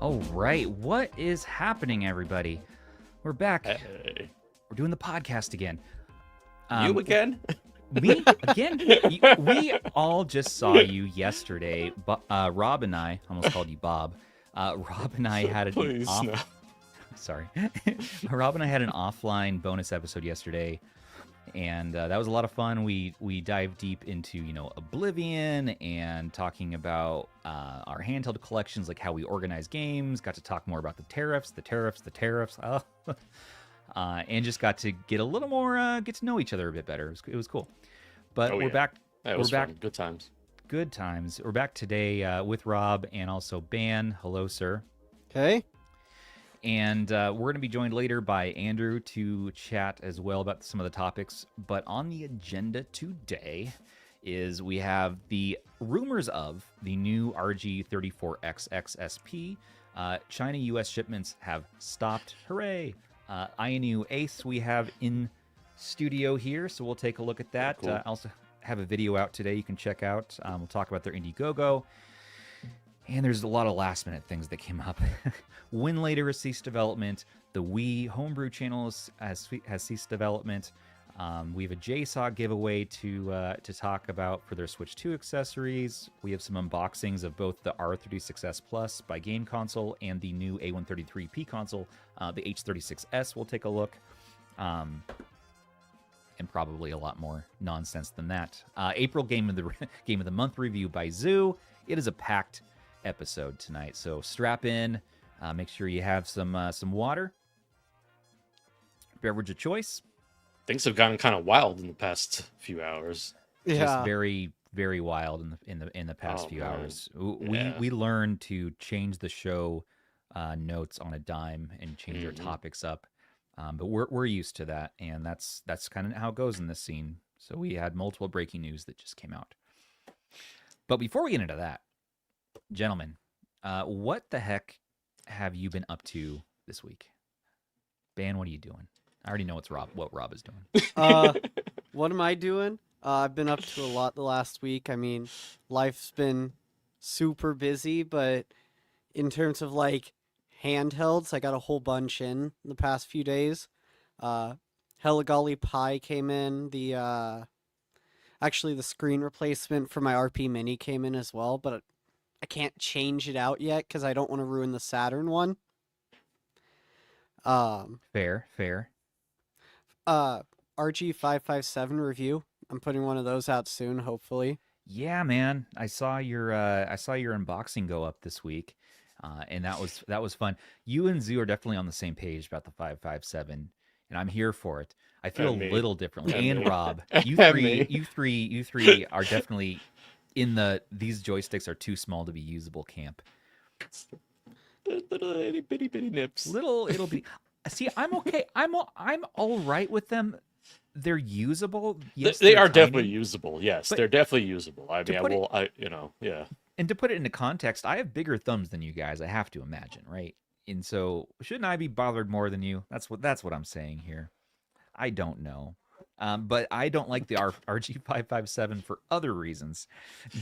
All right, what is happening, everybody? We're back. Hey. We're doing the podcast again. You again? Me again? We all just saw you yesterday. Rob and I almost called you Bob. Rob and I had an Sorry, Rob and I had an offline bonus episode yesterday, and that was a lot of fun. We dived deep into Oblivion and talking about our handheld collections, like how we organize games. Got to talk more about the tariffs, and just got to get a little more get to know each other a bit better. It was cool. But we're back. We're back. Good times. Good times. We're back today with Rob and also Ban. Hello, sir. Okay. And we're going to be joined later by Andrew to chat as well about some of the topics. But on the agenda today is we have the rumors of the new RG34XX SP. China-US shipments have stopped. Hooray! Ayaneo Ace we have in studio here, so we'll take a look at that. Cool. Also have a video out today you can check out. We'll talk about their Indie GoGo. And there's a lot of last-minute things that came up. Winlator has ceased development. The Wii Homebrew channel has ceased development. We have a JSAUX giveaway to talk about for their Switch 2 accessories. We have some unboxings of both the R36S Plus by Game Console and the new A133P console, the H36S. We'll take a look. And probably a lot more nonsense than that. April Game of the Month review by Zoo. It is a packed episode tonight, so strap in. Make sure you have some water, beverage of choice. Things have gotten kind of wild in the past few hours. Yeah. Just very, very wild in the past few hours. We learned to change the show notes on a dime and change our topics up. But we're used to that, and that's kind of how it goes in this scene. So we had multiple breaking news that just came out. But before we get into that, gentlemen, what the heck have you been up to this week? Ban, what are you doing? I already know what Rob is doing. What am I doing? I've been up to a lot the last week. I mean, life's been super busy, but in terms of like handhelds, I got a whole bunch in the past few days. Helegaly Pi came in. Actually, the screen replacement for my RP Mini came in as well, but I can't change it out yet because I don't want to ruin the Saturn one. Fair. RG557 review. I'm putting one of those out soon, hopefully. Yeah, man. I saw your unboxing go up this week, and that was fun. You and Zoo are definitely on the same page about the 557, and I'm here for it. I feel a little differently. And Rob, you three are definitely in these joysticks are too small to be usable camp. Little itty bitty nips. It'll be. See, I'm okay. I'm all right with them. They're usable. Yes, they they're are tiny. definitely usable. Yes, But they're definitely usable. I mean, yeah. And to put it into context, I have bigger thumbs than you guys. I have to imagine, right? And so, shouldn't I be bothered more than you? That's what I'm saying here. I don't know. But I don't like the RG557 for other reasons,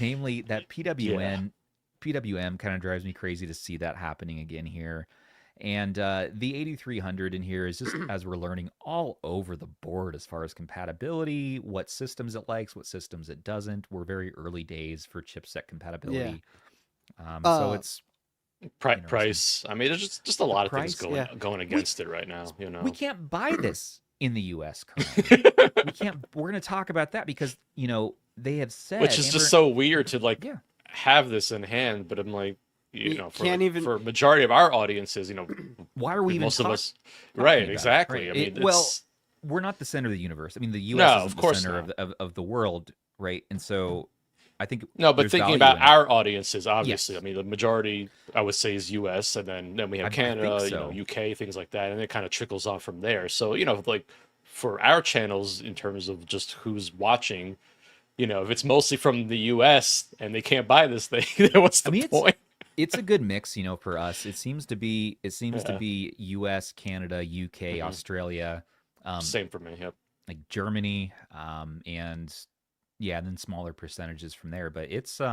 namely that PWM kind of drives me crazy to see that happening again here. And the 8300 in here is just, as we're learning, all over the board as far as compatibility, what systems it likes, what systems it doesn't. We're very early days for chipset compatibility. So it's price. I mean, there's just a lot of price, things going against it right now. We can't buy this in the U.S. currently. We can't. We're going to talk about that because they have said, which is just so weird to have this in hand. But I'm like, for majority of our audiences, why are we even most of us talking right? about Exactly. it, I mean, we're not the center of the universe. I mean, the U.S. is the center of the world, right? And so I think no, but thinking about our audiences, obviously, yes. I mean, the majority I would say is U.S. and then we have Canada, so. You know, UK, things like that, and it kind of trickles off from there. So you know, like for our channels in terms of just who's watching, you know, if it's mostly from the U.S. and they can't buy this thing, then what's the point? It's a good mix, you know, for us. It seems to be U.S., Canada, UK, Australia. Same for me. Yep. Like Germany, and then smaller percentages from there. But it's they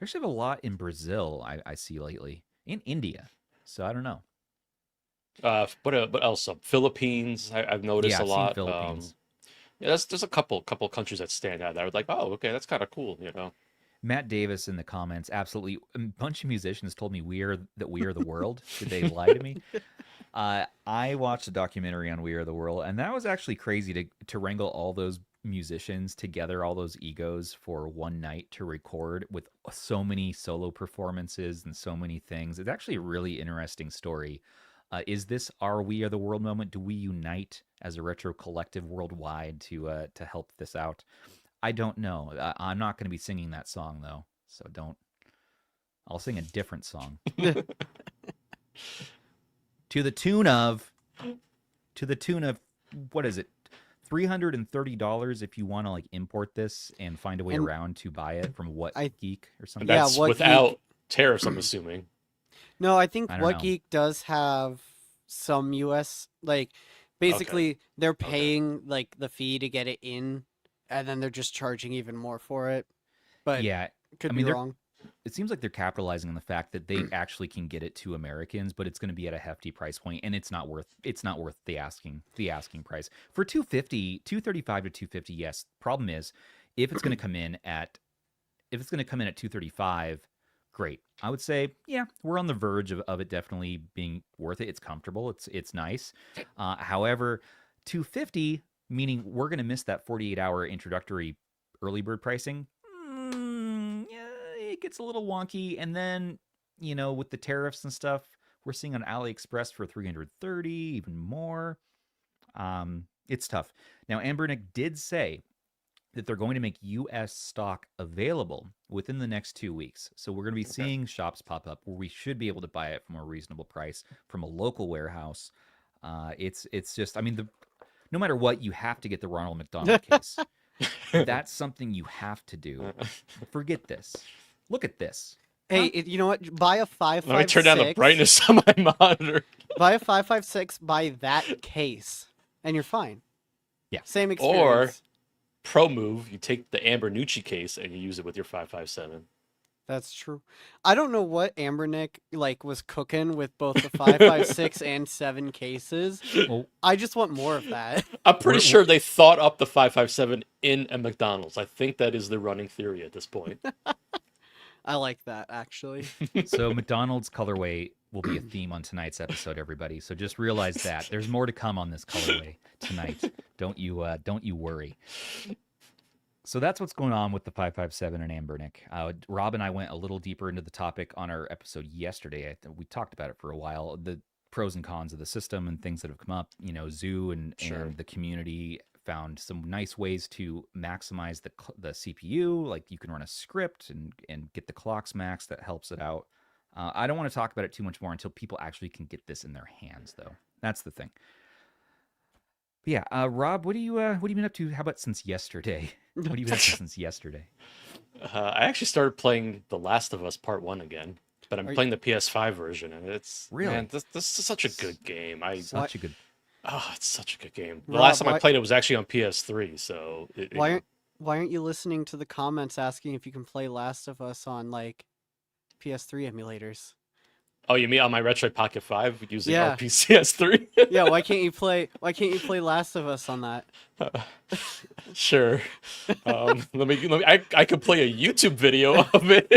actually have a lot in Brazil. I see lately in India. So I don't know. What else? Philippines. I've noticed a lot. Philippines. Yeah, there's a couple countries that stand out. That I was like, oh, okay, that's kind of cool, you know. Matt Davis in the comments, absolutely. A bunch of musicians told me we are the world. Did they lie to me? I watched a documentary on We Are the World, and that was actually crazy to wrangle all those musicians together, all those egos for one night to record with so many solo performances and so many things. It's actually a really interesting story. Is this our We Are the World moment? Do we unite as a retro collective worldwide to help this out? I don't know. I'm not going to be singing that song though, so don't. I'll sing a different song. To the tune of what is it? $330 if you want to like import this and find a way around to buy it from What Geek or something. That's without tariffs, I'm assuming. No, I think What Geek does have some US, like basically they're paying like the fee to get it in, and then they're just charging even more for it. But yeah, could be wrong. It seems like they're capitalizing on the fact that they actually can get it to Americans, but it's going to be at a hefty price point, and it's not worth the asking price. For $235 to $250, yes. Problem is, if it's going to come in at $235, great. I would say, yeah, we're on the verge of it definitely being worth it. It's comfortable. It's nice. However, $250, meaning we're going to miss that 48-hour introductory early bird pricing. It gets a little wonky, and then, you know, with the tariffs and stuff, we're seeing on AliExpress for $330, even more. It's tough. Now, Anbernic did say that they're going to make U.S. stock available within the next 2 weeks. So we're going to be seeing shops pop up where we should be able to buy it from a reasonable price from a local warehouse. It's just, I mean, no matter what, you have to get the Ronald McDonald case. That's something you have to do. Forget this. Look at this. Hey, you know what? Buy a 556. Let me turn down the brightness on my monitor. Buy a 556, buy that case, and you're fine. Yeah. Same experience. Or, pro move, you take the Anbernucci case and you use it with your 557. That's true. I don't know what Anbernic was cooking with both the 556 and 7 cases. Well, I just want more of that. I'm pretty sure they thought up the 557 in a McDonald's. I think that is the running theory at this point. I like that, actually. So McDonald's colorway will be a theme on tonight's episode, everybody. So just realize that there's more to come on this colorway tonight. Don't you worry. So that's what's going on with the 557 and Anbernic. Rob and I went a little deeper into the topic on our episode yesterday. We talked about it for a while, the pros and cons of the system and things that have come up. You know, Zoo and the community found some nice ways to maximize the CPU. Like you can run a script and get the clocks maxed. That helps it out. I don't want to talk about it too much more until people actually can get this in their hands, though. That's the thing. But yeah, Rob, what have you been up to? How about since yesterday? What have you been up to since yesterday? I actually started playing The Last of Us Part 1 again, but I'm playing the PS5 version, and it's really, man, this is such a good game. It's such a good game. The last time I played it was actually on PS3, so why aren't you listening to the comments asking if you can play Last of Us on like PS3 emulators? Oh, you mean on my Retroid Pocket 5 using RPCS3? Yeah, why can't you play Last of Us on that? Sure. I could play a YouTube video of it.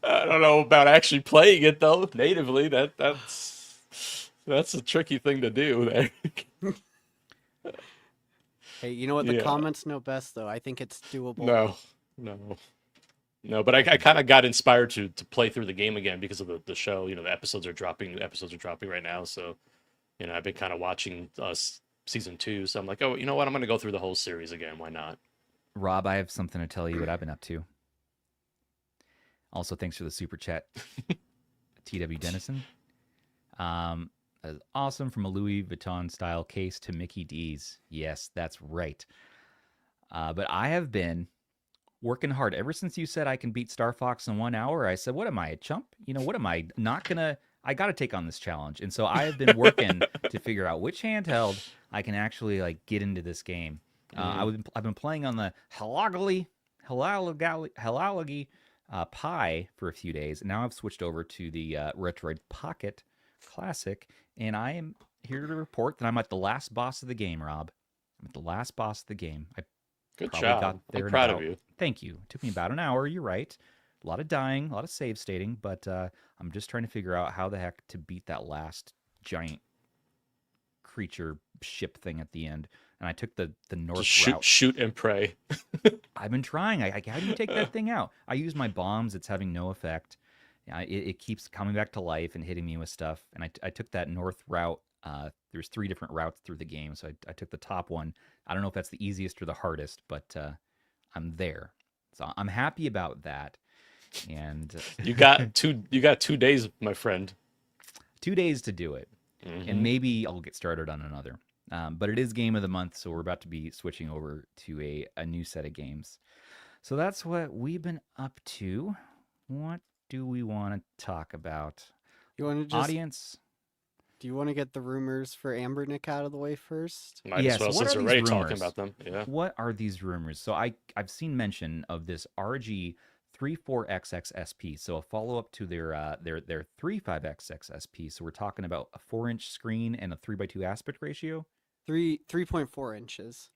I don't know about actually playing it though natively. That's a tricky thing to do there. Hey, you know what? The comments know best though. I think it's doable. No, but I kind of got inspired to play through the game again because of the show. You know, the episodes are dropping. New episodes are dropping right now, so you know I've been kind of watching season 2. So I'm like, oh, you know what? I'm going to go through the whole series again. Why not? Rob, I have something to tell you what I've been up to. Also, thanks for the super chat, TW Dennison. Awesome, from a Louis Vuitton style case to Mickey D's. Yes, that's right. But I have been working hard ever since you said I can beat Star Fox in 1 hour. I said, what am I, a chump? What am I not gonna? I got to take on this challenge. And so I have been working to figure out which handheld I can actually like get into this game. I've been playing on the Helegaly Pi for a few days, and now I've switched over to the Retroid Pocket Classic, and I am here to report that I'm at the last boss of the game, Rob. I'm at the last boss of the game. Good job. I'm proud of you. Thank you. It took me about an hour, you're right. A lot of dying, a lot of save stating, but I'm just trying to figure out how the heck to beat that last giant creature ship thing at the end. And I took the north route. Shoot and pray. I've been trying. How do you take that thing out? I use my bombs. It's having no effect. It keeps coming back to life and hitting me with stuff. And I took that north route. There's 3 different routes through the game. So I took the top one. I don't know if that's the easiest or the hardest, but I'm there. So I'm happy about that. And you got 2 days, my friend. 2 days to do it. Mm-hmm. And maybe I'll get started on another. But it is game of the month, so we're about to be switching over to a new set of games. So that's what we've been up to. What do we want to talk about? You want to just audience? Do you want to get the rumors for Anbernic out of the way first? Might as well, since we're already talking about them. Yeah. What are these rumors? So I've seen mention of this RG34XX SP, so a follow-up to their 35XX SP. So we're talking about a 4-inch screen and a 3:2 aspect ratio. 3.4 inches.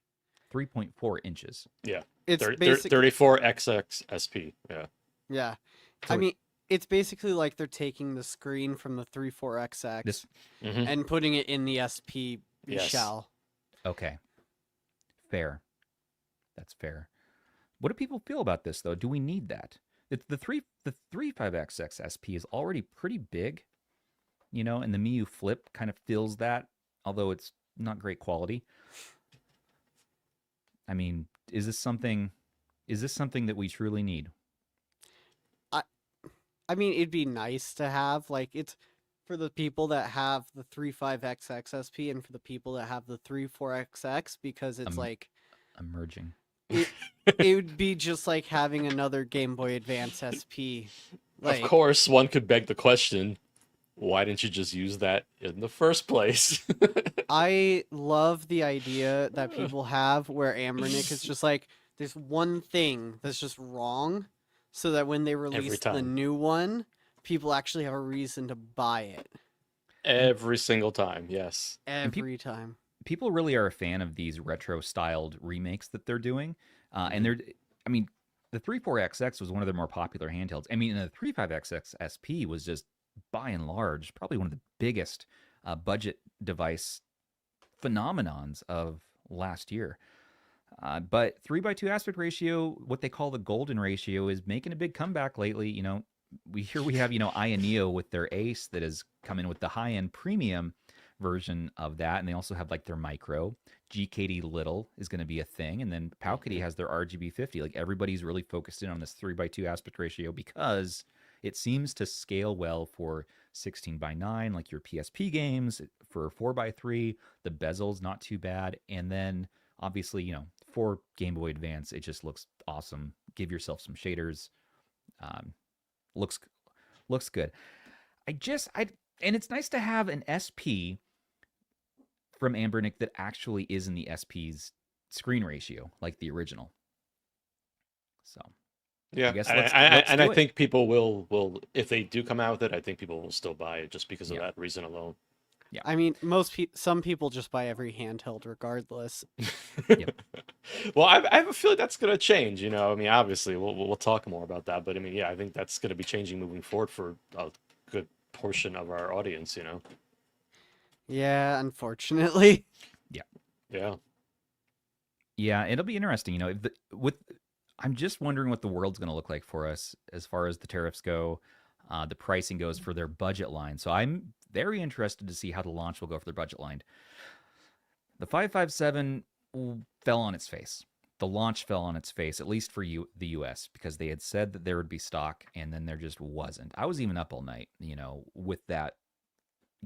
3.4 inches. Yeah. It's 34XX SP. Yeah. Yeah. So I mean, it's basically like they're taking the screen from the 34XX and putting it in the SP shell. Okay. Fair. That's fair. What do people feel about this, though? Do we need that? The 35XX SP is already pretty big, and the Miu Flip kind of fills that, although it's not great quality. I mean, is this something that we truly need? I mean, it'd be nice to have, like, it's for the people that have the 35XX SP and for the people that have the 34XX, because it's like emerging. It would be just like having another Game Boy Advance SP. Of course, one could beg the question, why didn't you just use that in the first place? I love the idea that people have where Anbernic is just like, there's one thing that's just wrong, so that when they release the new one, people actually have a reason to buy it. Every single time, yes. Every time. People really are a fan of these retro-styled remakes that they're doing. And the 34XX was one of their more popular handhelds. I mean, the 35XX SP was just, by and large, probably one of the biggest budget device phenomenons of last year. But 3:2 aspect ratio, what they call the golden ratio, is making a big comeback lately. We have, Ayaneo with their Ace that has come in with the high-end premium version of that, and they also have like their micro. GKD Little is going to be a thing, and then Powkity has their RGB50. Like, everybody's really focused in on this 3:2 aspect ratio because it seems to scale well for 16:9, like your PSP games. For 4:3, the bezel's not too bad, and then obviously, for Game Boy Advance, it just looks awesome. Give yourself some shaders. Looks good. And it's nice to have an SP from Anbernic that actually is in the SP's screen ratio, like the original. So, yeah, I think people will, if they do come out with it, I think people will still buy it just because of that reason alone. Yeah, I mean, some people just buy every handheld regardless. Yep. Well, I have a feeling that's going to change. I mean, obviously, we'll talk more about that, but I mean, yeah, I think that's going to be changing moving forward for a good portion of our audience. Yeah, unfortunately. Yeah. It'll be interesting. I'm just wondering what the world's going to look like for us as far as the tariffs go, the pricing goes for their budget line. So I'm very interested to see how the launch will go for their budget line. The 557 fell on its face. the launch fell on its face, at least for the US, because they had said that there would be stock, and then there just wasn't. I was even up all night, with that,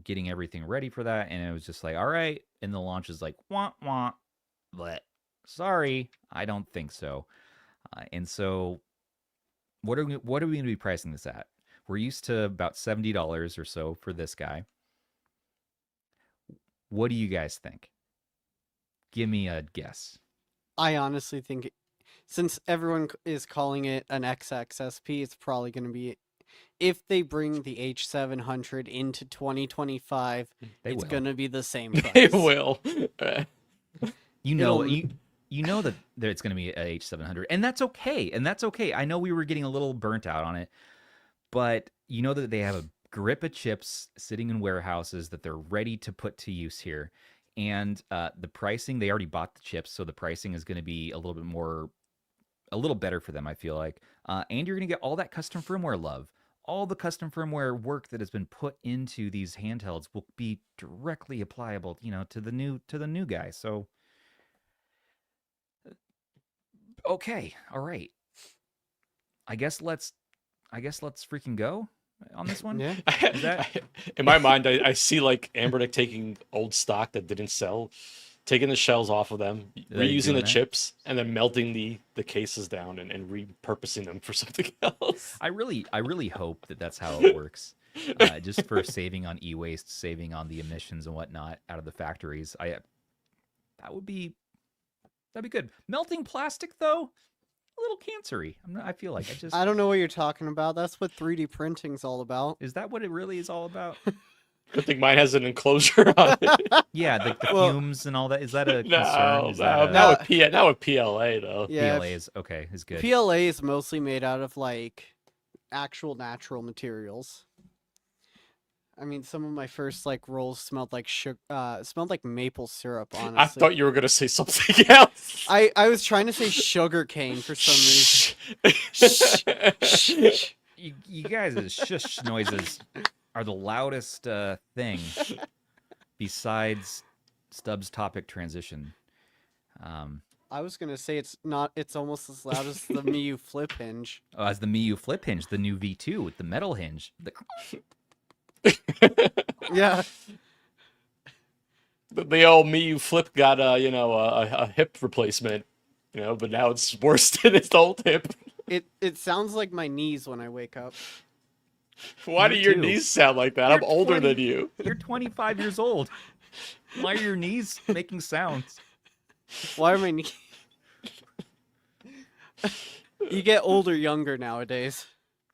getting everything ready for that, and it was just like, all right, and the launch is like, wah, wah, but sorry, I don't think so. And so what are we going to be pricing this at? We're used to about $70 or so for this guy. What do you guys think? Give me a guess. I honestly think, since everyone is calling it an XXSP, it's probably going to be, if they bring the H700 into 2025, it's going to be the same price. They will. You know that it's going to be a H700, and that's okay. I know we were getting a little burnt out on it, but you know that they have a grip of chips sitting in warehouses that they're ready to put to use here. And the pricing, they already bought the chips, so the pricing is going to be a little better for them, I feel like. And you're going to get all that custom firmware love. All the custom firmware work that has been put into these handhelds will be directly applicable, to the new guy. So, okay, all right. I guess let's freaking go on this one. Yeah. In my mind, I see like Anbernic taking old stock that didn't sell, taking the shells off of them, reusing the chips, and then melting the cases down and repurposing them for something else. I really hope that that's how it works. Just for saving on e-waste, saving on the emissions and whatnot out of the factories. That'd be good. Melting plastic though, a little cancery. I feel like I don't know what you're talking about. That's what 3D printing's all about. Is that what it really is all about? Good thing mine has an enclosure on it. Yeah, the fumes and all that. Is that a concern? Not with PLA though. Yeah, PLA is okay. Is good. PLA is mostly made out of like actual natural materials. I mean, some of my first like rolls smelled like smelled like maple syrup. Honestly, I thought you were gonna say something else. I was trying to say sugar cane for some reason. You guys' shush noises are the loudest thing besides Stubbs' topic transition. I was gonna say it's not. It's almost as loud as the Miu flip hinge. Oh, as the Miu flip hinge, the new V2 with the metal hinge. Yeah. The old Miu flip got a hip replacement, but now it's worse than its old hip. It sounds like my knees when I wake up. Why do your knees sound like that? I'm older than you. You're 25 years old. Why are your knees making sounds? Why are my knees? You get older younger nowadays.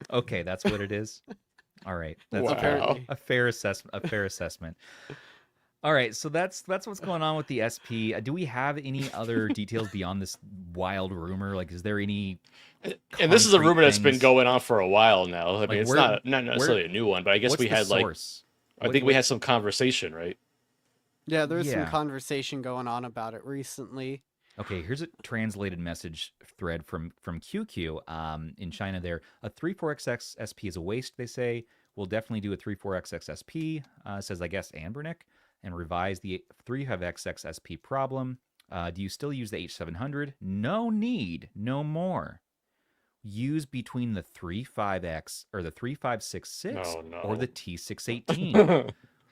Okay, that's what it is. All right, that's a fair assessment. All right, so that's what's going on with the SP. Do we have any other details beyond this wild rumor? Like, is there any? And this is a rumor that's been going on for a while now. I mean, it's not necessarily a new one, but I guess we had we had some conversation, right? Yeah, there was some conversation going on about it recently. Okay, here's a translated message thread from QQ. In China, there a 34XX SP is a waste. They say we'll definitely do a 34XX SP. Says I guess Anbernic, and revise the 35XX SP problem. Do you still use the H700? No need, no more. Use between the 35X or the 3566 or the T618.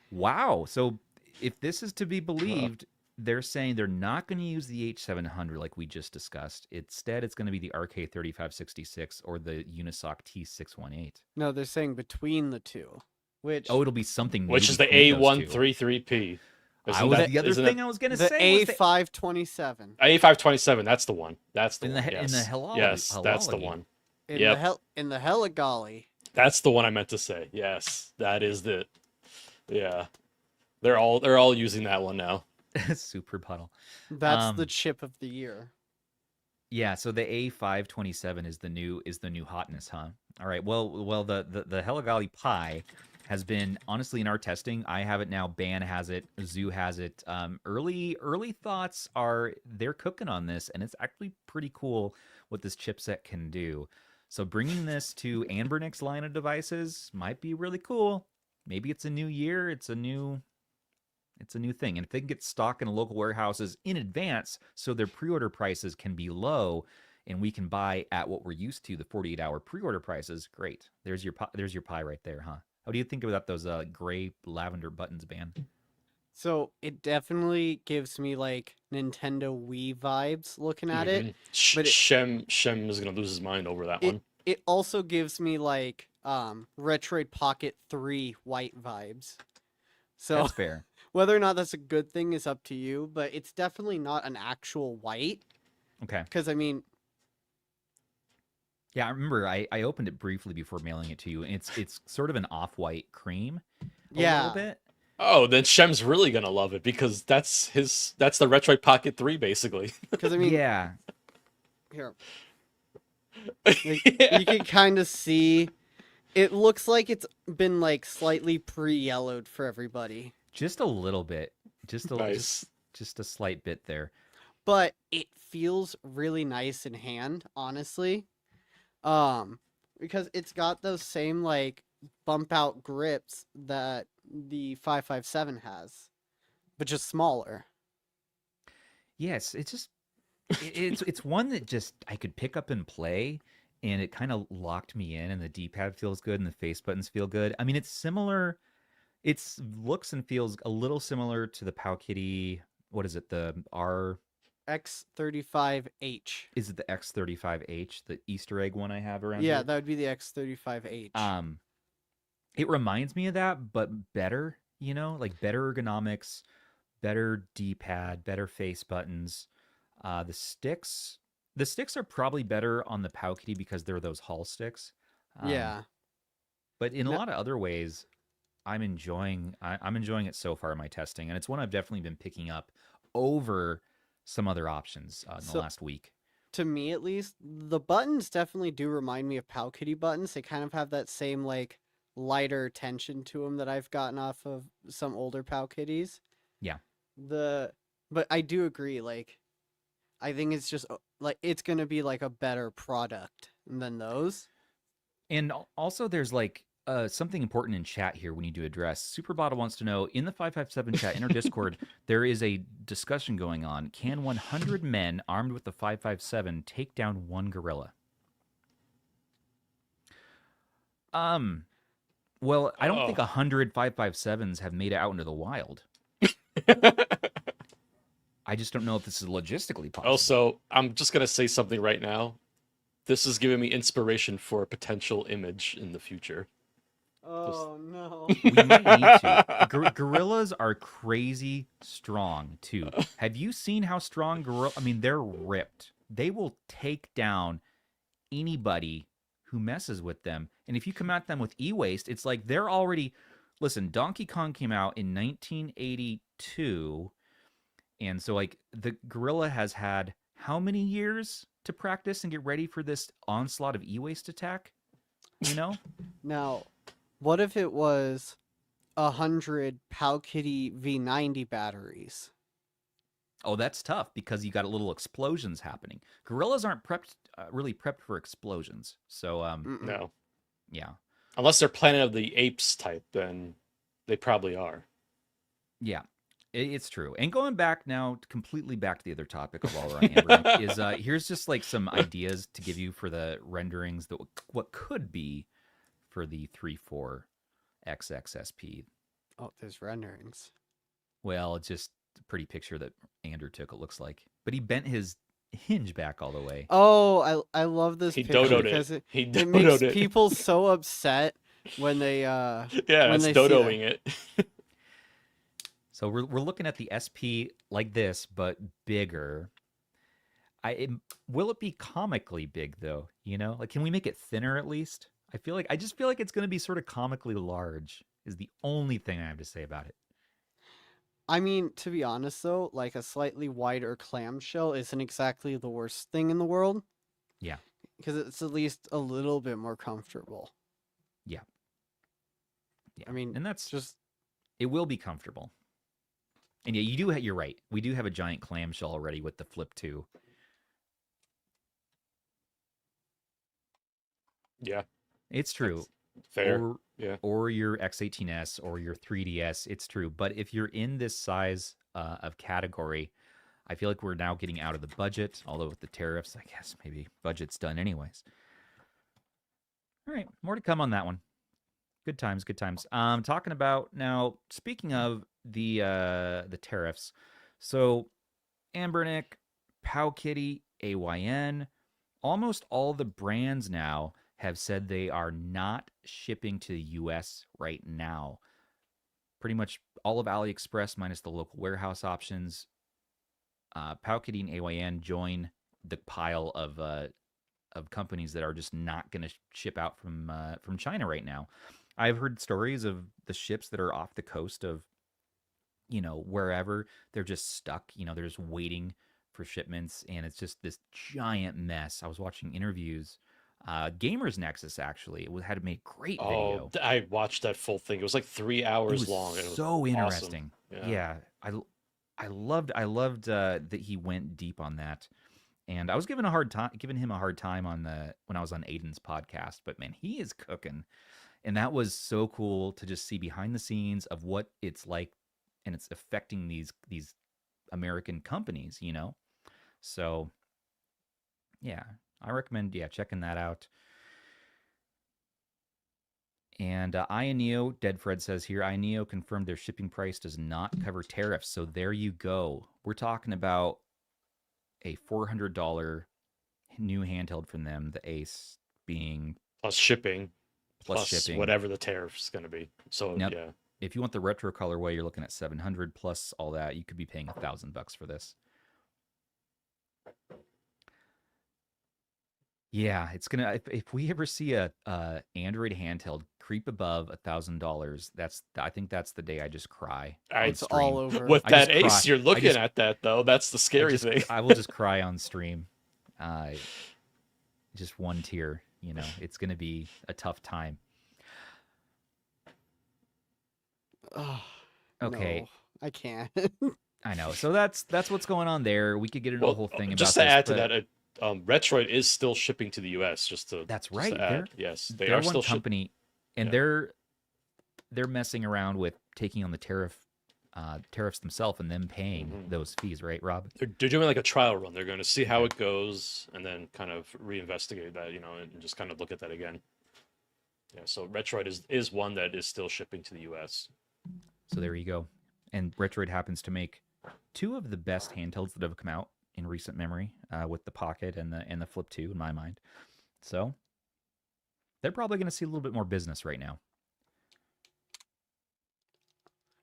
Wow. So if this is to be believed, they're saying they're not going to use the H700 like we just discussed. Instead, it's going to be the RK3566 or the Unisoc T618. No, they're saying between the two. It'll be something new. Which is the A133P. The other thing I was going to say was the A527. A527, that's the one. That's the one. In the Helegaly. Yes, that's the one. In the Helegaly. That's the one I meant to say. Yes, that is it. Yeah. They're all using that one now. Super puddle. That's the chip of the year. Yeah, so the A527 is the new hotness, huh? All right. Well, the Helegaly Pi has been, honestly, in our testing. I have it now. Ban has it. Zoo has it. Early thoughts are they're cooking on this, and it's actually pretty cool what this chipset can do. So bringing this to Anbernic's line of devices might be really cool. Maybe it's a new year. It's a new It's a new thing. And if they can get stock in local warehouses in advance so their pre-order prices can be low and we can buy at what we're used to, the 48-hour pre-order prices, great. There's your pie right there, huh? How do you think about those gray lavender buttons, man? So it definitely gives me like Nintendo Wii vibes looking at it. But Shem is gonna lose his mind over that one. It also gives me like Retroid Pocket 3 white vibes. So that's fair. Whether or not that's a good thing is up to you, but it's definitely not an actual white. Okay. Because I mean, yeah, I remember I opened it briefly before mailing it to you, and it's sort of an off-white cream. A little bit. Oh, then Shem's really gonna love it because that's the Retroid Pocket 3 basically. Because I mean, yeah. Here, like, you can kind of see. It looks like it's been like slightly pre-yellowed for everybody. Just a little bit, just a nice. just a slight bit there. But it feels really nice in hand, honestly. Because it's got those same like bump out grips that the 557 has, but just smaller. Yes, it's one that just I could pick up and play, and it kind of locked me in, and the D-pad feels good and the face buttons feel good. I mean, it's similar. It looks and feels a little similar to the Powkiddy. What is it? The X35H. Is it the X35H, the Easter egg one I have around here? here? That would be the X35H. It reminds me of that, but better, like better ergonomics, better D-pad, better face buttons. The sticks are probably better on the Powkiddy because they're those Hall sticks. Yeah. But in a lot of other ways, I'm enjoying it so far in my testing, and it's one I've definitely been picking up over some other options in the last week. To me, at least, the buttons definitely do remind me of Powkiddy buttons. They kind of have that same like lighter tension to them that I've gotten off of some older Powkiddies. Yeah. But I do agree. Like, I think it's just like it's gonna be like a better product than those. And also, there's like something important in chat here we need to address. Superbottle wants to know, in the 557 chat in our Discord, there is a discussion going on. Can 100 men armed with the 557 take down one gorilla? Well, I don't think 100 557s have made it out into the wild. I just don't know if this is logistically possible. Also, I'm just going to say something right now. This is giving me inspiration for a potential image in the future. Oh, no. We might need to. Gorillas are crazy strong, too. Have you seen how strong gorillas... I mean, they're ripped. They will take down anybody who messes with them. And if you come at them with e-waste, it's like they're already... Listen, Donkey Kong came out in 1982... And so, like, the gorilla has had how many years to practice and get ready for this onslaught of e-waste attack? Now, what if it was 100 Powkiddy V90 batteries? Oh, that's tough because you got little explosions happening. Gorillas aren't really prepped for explosions. So, no. Yeah. Unless they're Planet of the Apes type, then they probably are. Yeah. It's true. And going back now, completely back to the other topic of all around Anbernic, is here's just like some ideas to give you for the renderings that what could be for the 34XX SP. Oh, there's renderings. Well, it's just a pretty picture that Ander took, it looks like. But he bent his hinge back all the way. Oh, I love this picture dodoed because it makes people so upset when they yeah, when it's they dodoing it. So we're looking at the SP like this, but bigger. Will it be comically big though? Like, can we make it thinner at least? I just feel like it's going to be sort of comically large. Is the only thing I have to say about it. I mean, to be honest though, like a slightly wider clamshell isn't exactly the worst thing in the world. Yeah, because it's at least a little bit more comfortable. Yeah. I mean, and that's just it will be comfortable. And yeah, you're right. We do have a giant clamshell already with the Flip 2. Yeah. It's true. That's fair. or your X18S or your 3DS, it's true. But if you're in this size of category, I feel like we're now getting out of the budget. Although with the tariffs, I guess maybe budget's done anyways. All right, more to come on that one. Good times, good times. Talking about now, speaking of the tariffs, so Anbernic, Powkitty, AYN, almost all the brands now have said they are not shipping to the U.S. right now. Pretty much all of AliExpress minus the local warehouse options. Powkitty and AYN join the pile of companies that are just not going to ship out from China right now. I've heard stories of the ships that are off the coast of, wherever. They're just stuck. They're just waiting for shipments, and it's just this giant mess. I was watching interviews. Gamers Nexus actually had made a great video. I watched that full thing. It was like 3 hours long. It was so interesting. Awesome. Yeah, I loved that he went deep on that. And I was giving him a hard time when I was on Aiden's podcast, but man, he is cooking. And that was so cool to just see behind the scenes of what it's like, and it's affecting these American companies, So yeah, I recommend checking that out. And Ayaneo, Dead Fred says here, Ayaneo confirmed their shipping price does not cover tariffs. So there you go. We're talking about a $400 new handheld from them, the Ace, being plus shipping, whatever the tariff's going to be. So yeah, if you want the retro colorway, you're looking at $700 plus all that. You could be paying $1,000 for this. Yeah, it's gonna. If we ever see a Android handheld creep above $1,000, I think that's the day I just cry. It's all over. With that Ace, you're looking at that though. That's the scary thing. I will just cry on stream. Just one tear. It's gonna be a tough time. Oh, okay, no, I can't. I know. So that's what's going on there. We could get into the whole thing about just to add to that. Retroid is still shipping to the U.S. That's right. Yes, they are still company, and they're messing around with taking on the tariffs themselves and them paying those fees, right, Rob? They're doing like a trial run. They're going to see how it goes and then kind of reinvestigate that, and just kind of look at that again. Yeah. So Retroid is one that is still shipping to the U.S. So there you go. And Retroid happens to make two of the best handhelds that have come out in recent memory, with the Pocket and the Flip 2 in my mind. So they're probably going to see a little bit more business right now.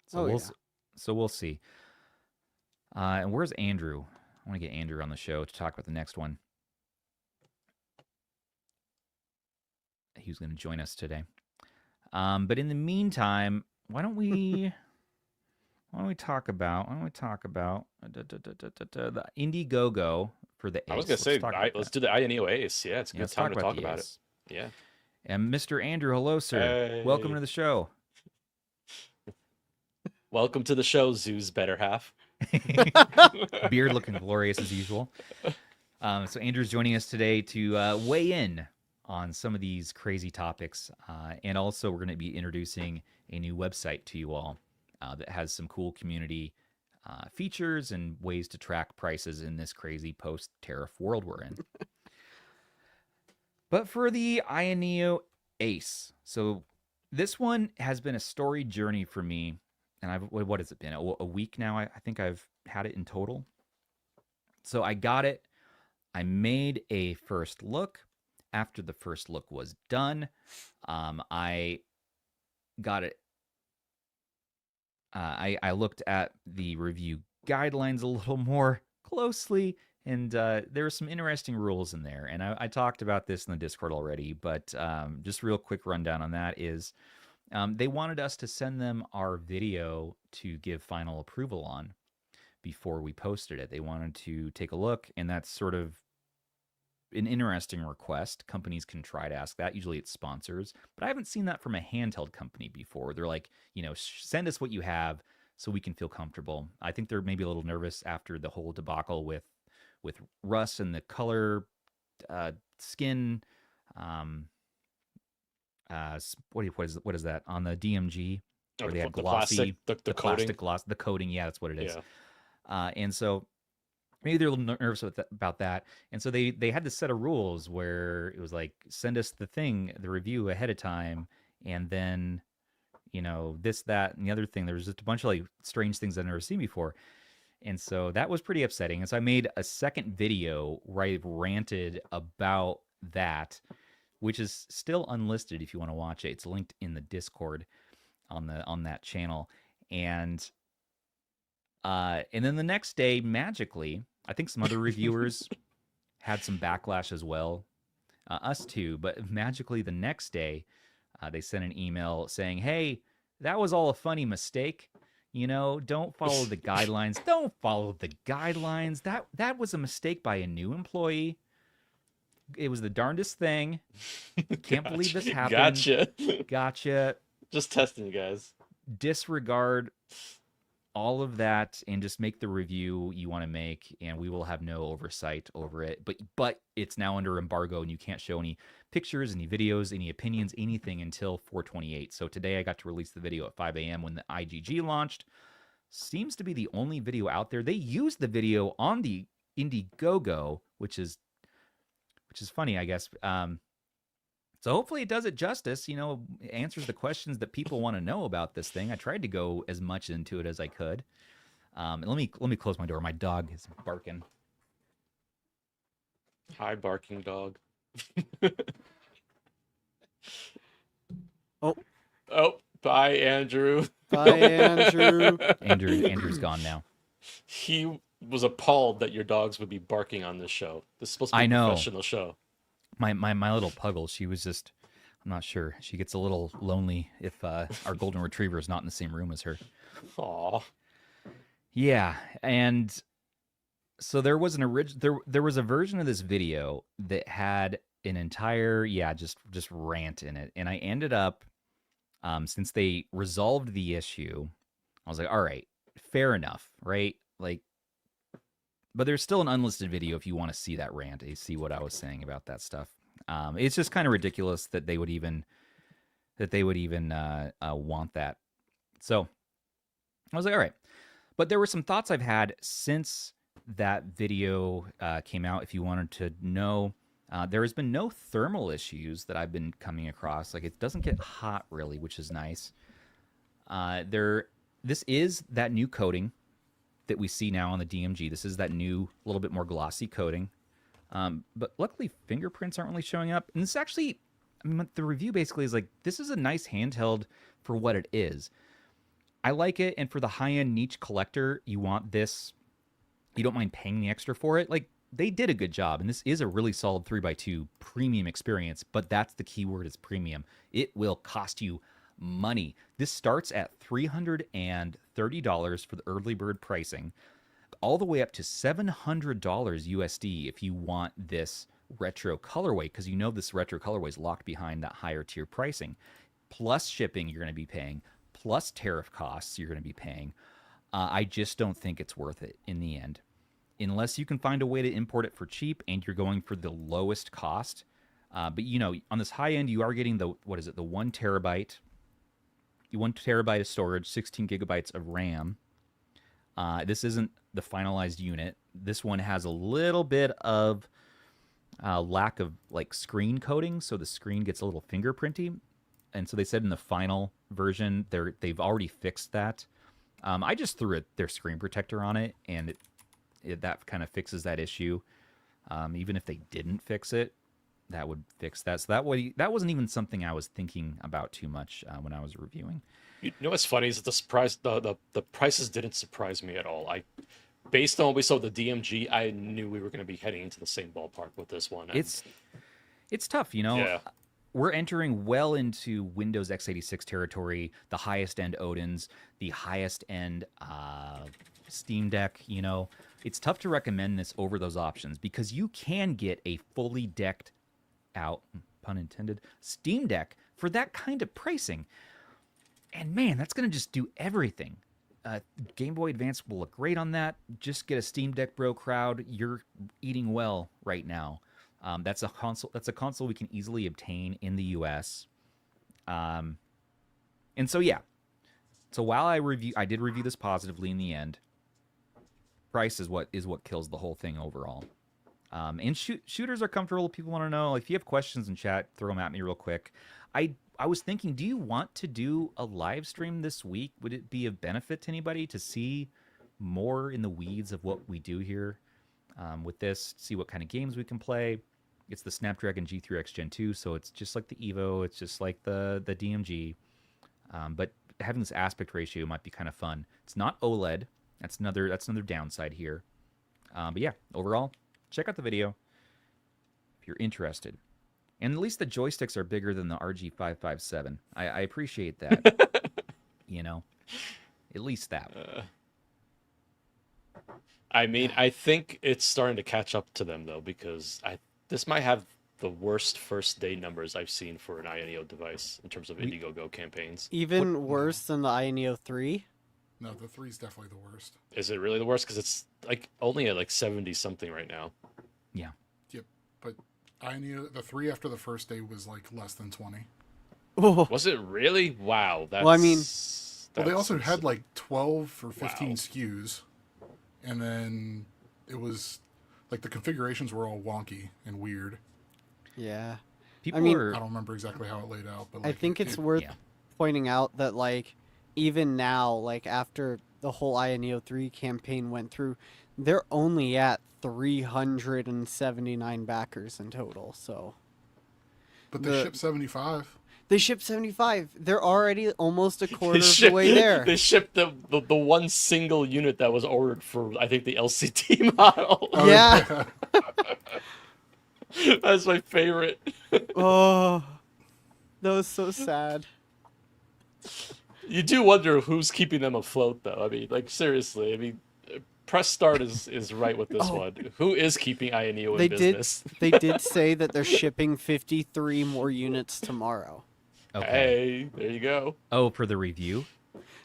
So we'll see. And where's Andrew? I want to get Andrew on the show to talk about the next one. He was going to join us today. But in the meantime, why don't we talk about the Indie GoGo for the Ace? I was going to say, let's do the Ayaneo Ace. Yeah, it's a good time to talk about it. Yeah. And Mr. Andrew, hello, sir. Hey. Welcome to the show. Welcome to the show, Zoo's better half. Beard looking glorious as usual. So Andrew's joining us today to weigh in on some of these crazy topics. And also we're going to be introducing a new website to you all that has some cool community features and ways to track prices in this crazy post-tariff world we're in. But for the Ayaneo Ace, so this one has been a storied journey for me. And what has it been? A week now? I think I've had it in total. So I got it. I made a first look. After the first look was done, I got it. I looked at the review guidelines a little more closely, and there were some interesting rules in there. And I talked about this in the Discord already, but just real quick rundown on that is they wanted us to send them our video to give final approval on before we posted it. They wanted to take a look, and that's sort of an interesting request. Companies can try to ask that. Usually it's sponsors, but I haven't seen that from a handheld company before. They're like, send us what you have so we can feel comfortable. I think they're maybe a little nervous after the whole debacle with Russ and the color skin. what is that on the DMG where they had the glossy, plastic, the coating. plastic gloss, the coating. Yeah, that's what it is. Yeah. And so maybe they're a little nervous about that. And so they had this set of rules where it was like, send us the review ahead of time. And then, this, that, and the other thing. There was just a bunch of like strange things I've never seen before. And so that was pretty upsetting. And so I made a second video where I ranted about that, which is still unlisted if you want to watch it. It's linked in the Discord on that channel. And then the next day, magically, I think some other reviewers had some backlash as well. Us too, but magically the next day, they sent an email saying, "Hey, that was all a funny mistake. Don't follow the guidelines. Don't follow the guidelines. That was a mistake by a new employee. It was the darndest thing. Can't believe this happened. Gotcha. Just testing you guys. Disregard all of that and just make the review you want to make, and we will have no oversight over it. But it's now under embargo, and you can't show any pictures, any videos, any opinions, anything until 4/28. So today I got to release the video at 5 a.m. when the IGG launched. Seems to be the only video out there. They used the video on the Indie GoGo, which is funny, I guess. So hopefully it does it justice, answers the questions that people want to know about this thing. I tried to go as much into it as I could. And let me close my door. My dog is barking. Hi, barking dog. Oh, bye, Andrew. Bye, Andrew. Andrew's gone now. He was appalled that your dogs would be barking on this show. This is supposed to be a professional show. My little Puggle, she was just, I'm not sure. She gets a little lonely if our golden retriever is not in the same room as her. Aw. Yeah, and so there was there was a version of this video that had an entire just rant in it, and I ended up since they resolved the issue, I was like, all right, fair enough, right? Like, but there's still an unlisted video if you want to see that rant, you see what I was saying about that stuff. It's just kind of ridiculous that they would even want that. So I was like, all right. But there were some thoughts I've had since that video came out. If you wanted to know, there has been no thermal issues that I've been coming across. Like, it doesn't get hot really, which is nice. This is that new coating that we see now on the DMG. This is that new, little bit more glossy coating. But luckily, fingerprints aren't really showing up. And this actually, the review basically is like, this is a nice handheld for what it is. I like it, and for the high-end niche collector, you want this. You don't mind paying the extra for it. Like, they did a good job, and this is a really solid 3x2 premium experience, but that's the key word, is premium. It will cost you money. This starts at $330 for the early bird pricing, all the way up to $700 USD if you want this retro colorway, because this retro colorway is locked behind that higher tier pricing. Plus shipping you're going to be paying, plus tariff costs you're going to be paying. I just don't think it's worth it in the end. Unless you can find a way to import it for cheap and you're going for the lowest cost. But on this high end, you are getting the 1 terabyte. 1 terabyte of storage, 16 gigabytes of RAM. This isn't the finalized unit. This one has a little bit of lack of like screen coating, so the screen gets a little fingerprinty. And so they said in the final version, they've already fixed that. I just threw their screen protector on it, and that kind of fixes that issue. Even if they didn't fix it, that would fix that. So that wasn't even something I was thinking about too much when I was reviewing. You know what's funny is that the prices didn't surprise me at all. Based on what we saw with the DMG, I knew we were going to be heading into the same ballpark with this one. It's tough, Yeah. We're entering well into Windows x86 territory, the highest end Odins, the highest end Steam Deck, It's tough to recommend this over those options because you can get a fully decked out, pun intended, Steam Deck for that kind of pricing. And man, that's going to just do everything. Game Boy Advance will look great on that. Just get a Steam Deck Bro crowd. You're eating well right now. That's a console we can easily obtain in the US. And so yeah, so while I did review this positively in the end. Price is what kills the whole thing overall. And shooters are comfortable. People want to know. If you have questions in chat, throw them at me real quick. I was thinking, do you want to do a live stream this week? Would it be of benefit to anybody to see more in the weeds of what we do here with this? See what kind of games we can play. It's the Snapdragon G3X Gen 2, so it's just like the Evo. It's just like the DMG. But having this aspect ratio might be kind of fun. It's not OLED. That's another downside here. But yeah, overall, check out the video if you're interested. And at least the joysticks are bigger than the RG557. I appreciate that. At least that. I mean, I think it's starting to catch up to them, though, because this might have the worst first day numbers I've seen for an Ayaneo device in terms of Indie GoGo campaigns. Even worse than the Ayaneo 3? No, the 3 is definitely the worst. Is it really the worst? Because it's only at 70 something right now. Yeah. Yep. But Ayaneo, the 3 after the first day was less than 20. Oh. Was it really? Wow. That's, well, I mean, they also had 12 or 15 SKUs, and then it was the configurations were all wonky and weird. Yeah. I don't remember exactly how it laid out, but I think it's worth pointing out that even now, after the whole Ayaneo 3 campaign went through, they're only at 379 backers in total. So, but they ship 75. They ship 75. They're already almost a quarter of the way there. They shipped the one single unit that was ordered for, I think, the LCT model. Oh, yeah. That's my favorite. Oh, that was so sad. You do wonder who's keeping them afloat, though. I mean, seriously. I mean, press start is right with this one. Who is keeping Ayaneo in business? They did say that they're shipping 53 more units tomorrow. Okay. Hey, there you go. Oh, for the review?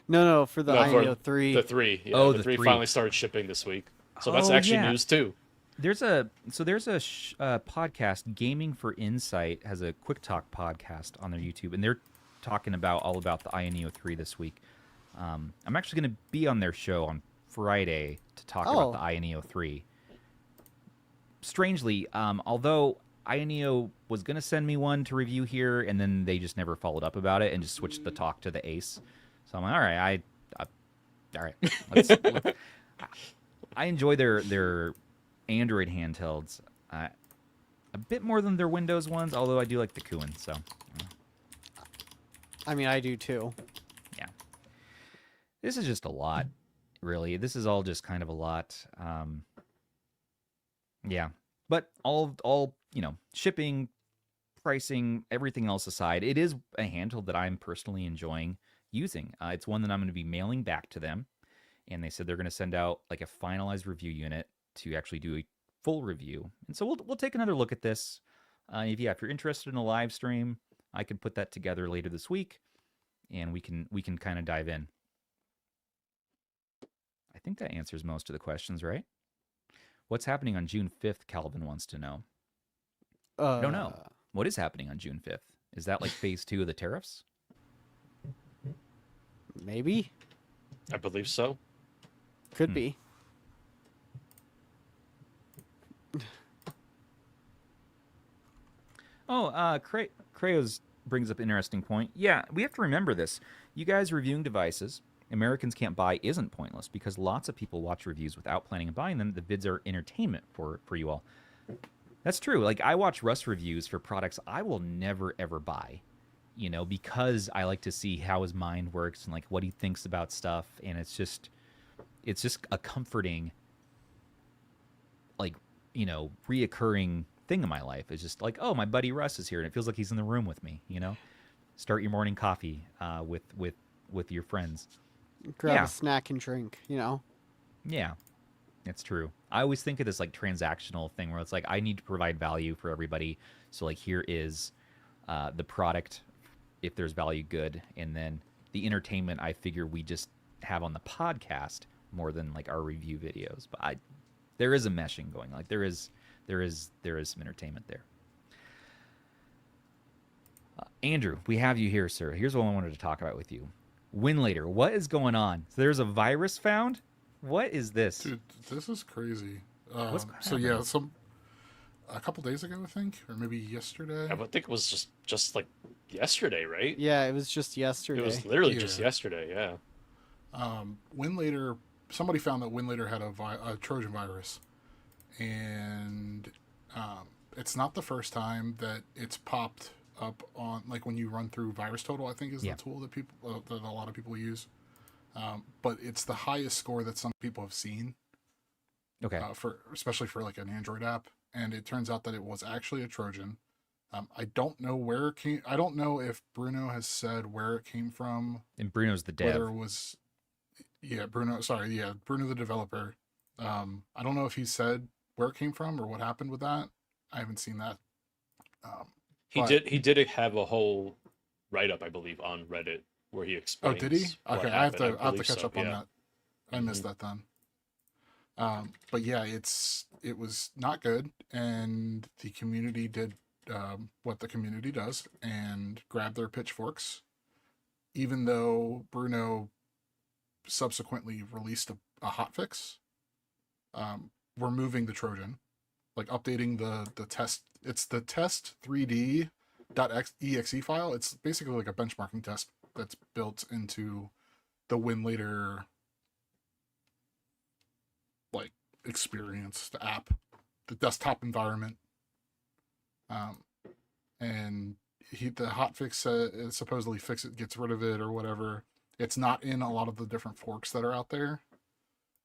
No, for the Ayaneo 3. The 3. Yeah, the 3 3 finally started shipping this week. So that's actually news, too. There's a podcast, Gaming for Insight, has a Quick Talk podcast on their YouTube, and they're talking all about the Ayaneo 3 this week. I'm actually going to be on their show on Friday to talk about the Ayaneo 3. Strangely, although Ayaneo was going to send me one to review here, and then they just never followed up about it and just switched the talk to the Ace. So I'm like, all right, all right. Let's I enjoy their Android handhelds a bit more than their Windows ones, although I do like the Kuin. So, I mean, I do too. Yeah, this is just a lot, really. This is all just kind of a lot. Yeah, but all shipping, pricing, everything else aside, it is a handheld that I'm personally enjoying using. It's one that I'm going to be mailing back to them, and they said they're going to send out a finalized review unit to actually do a full review. And so we'll take another look at this. If you're interested in a live stream, I can put that together later this week, and we can kind of dive in. I think that answers most of the questions, right? What's happening on June 5th, Calvin wants to know. I don't know. What is happening on June 5th? Is that phase 2 of the tariffs? Maybe. I believe so. Could be. Crayos brings up an interesting point. Yeah, we have to remember this. You guys reviewing devices, Americans Can't Buy isn't pointless because lots of people watch reviews without planning on buying them. The vids are entertainment for you all. That's true. I watch Russ reviews for products I will never, ever buy, because I like to see how his mind works and what he thinks about stuff. And it's just a comforting, reoccurring thing in my life. It's just oh, my buddy Russ is here, and it feels like he's in the room with me. Start your morning coffee with your friends. Grab a snack and drink. Yeah, it's true. I always think of this transactional thing where it's I need to provide value for everybody. So here is the product, if there's value, good, and then the entertainment I figure we just have on the podcast more than our review videos. But there is a meshing going. There is some entertainment there. Andrew, we have you here, sir. Here's what I wanted to talk about with you. Winlator, what is going on? So there's a virus found? What is this? Dude, this is crazy. What's so yeah, a couple days ago, I think, or maybe yesterday. I would think it was just like yesterday, right? Yeah, it was just yesterday. It was literally just yesterday, yeah. Winlator, somebody found that Winlator had a Trojan virus, and it's not the first time that it's popped up on, like when you run through Virus Total, I think is the tool that that a lot of people use. But it's the highest score that some people have seen. Okay. Especially for like an Android app, and it turns out that it was actually a Trojan. I don't know where it came. I don't know if Bruno has said where it came from. And Bruno's the dev. Whether it was, Bruno. Sorry, Bruno the developer. I don't know if he said where it came from or what happened with that. I haven't seen that. He did have a whole write up, I believe, on Reddit where he explains. Oh, did he? Okay, I have to catch so, up on that. I missed that then. But yeah, it was not good, and the community did what the community does and grabbed their pitchforks, even though Bruno subsequently released a hotfix, removing the Trojan, like updating the test. It's the test 3D.exe file. It's basically like a benchmarking test that's built into the Winlator like experience, the app, the desktop environment. And the hotfix supposedly gets rid of it or whatever. It's not in a lot of the different forks that are out there.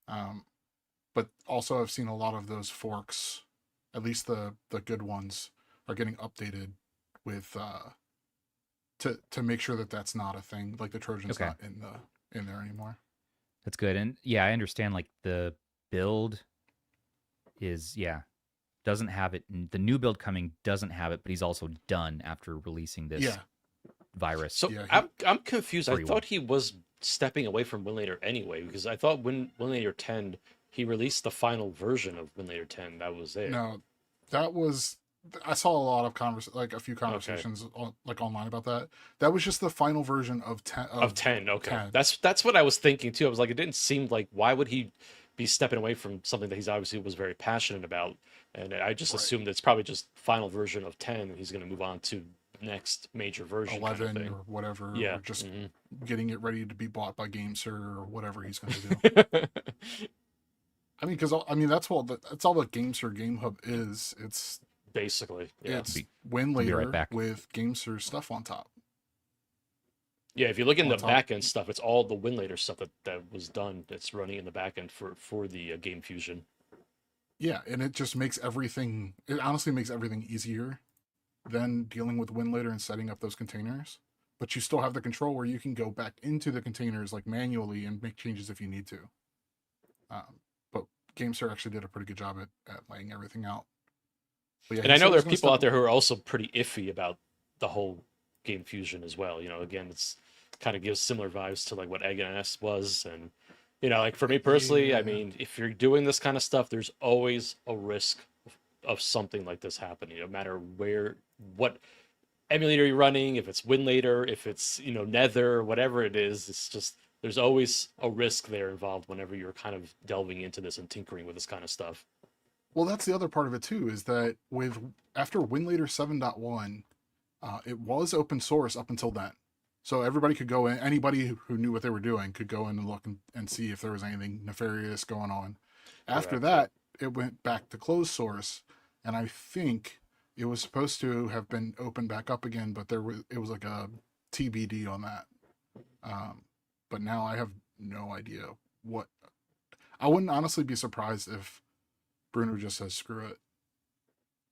But also I've seen a lot of those forks, at least the good ones, are getting updated with to make sure that that's not a thing. Like the Trojan's not in there anymore. That's good. And yeah, I understand like the build is doesn't have it. The new build coming doesn't have it, but he's also done after releasing this virus. So I'm confused. I thought he was stepping away from Winlator anyway, because I thought when Winlator 10 he released the final version of Winlator 10. That was it. No, that was. I saw a lot of a few conversations online about that. That was just the final version of 10. Of 10, okay. 10. That's what I was thinking too. I was like, it didn't seem like, why would he be stepping away from something that he's obviously was very passionate about? And I just assumed it's probably just final version of 10, and he's going to move on to next major version, 11 kind of thing. or whatever. Yeah, or just getting it ready to be bought by GameSir or whatever he's going to do. I mean, because that's all that GameSir Game Hub is. It's basically it's Winlator with GameSir stuff on top. Yeah, if you look in the backend stuff, it's all the Winlator stuff that was done. It's running in the backend for the Game Fusion. Yeah, and it just makes everything. It honestly makes everything easier than dealing with Winlator and setting up those containers. But you still have the control where you can go back into the containers like manually and make changes if you need to. But GameSir actually did a pretty good job at laying everything out. Yeah, and I know there are people out there who are also pretty iffy about the whole Game Fusion as well. Again, it's kind of gives similar vibes to like what Ayaneo was, and like for me personally, I mean, if you're doing this kind of stuff, there's always a risk of something like this happening, no matter what emulator you're running, if it's Winlator, if it's Nether, whatever it is. It's just there's always a risk there involved whenever you're kind of delving into this and tinkering with this kind of stuff. Well, that's the other part of it too, is that after Winlator 7.1, it was open source up until then. So everybody could go in, anybody who knew what they were doing could go in and look and see if there was anything nefarious going on. After that, it went back to closed source, and I think it was supposed to have been opened back up again, but it was like a TBD on that. But now I have no idea what. I wouldn't honestly be surprised if Bruno just says screw it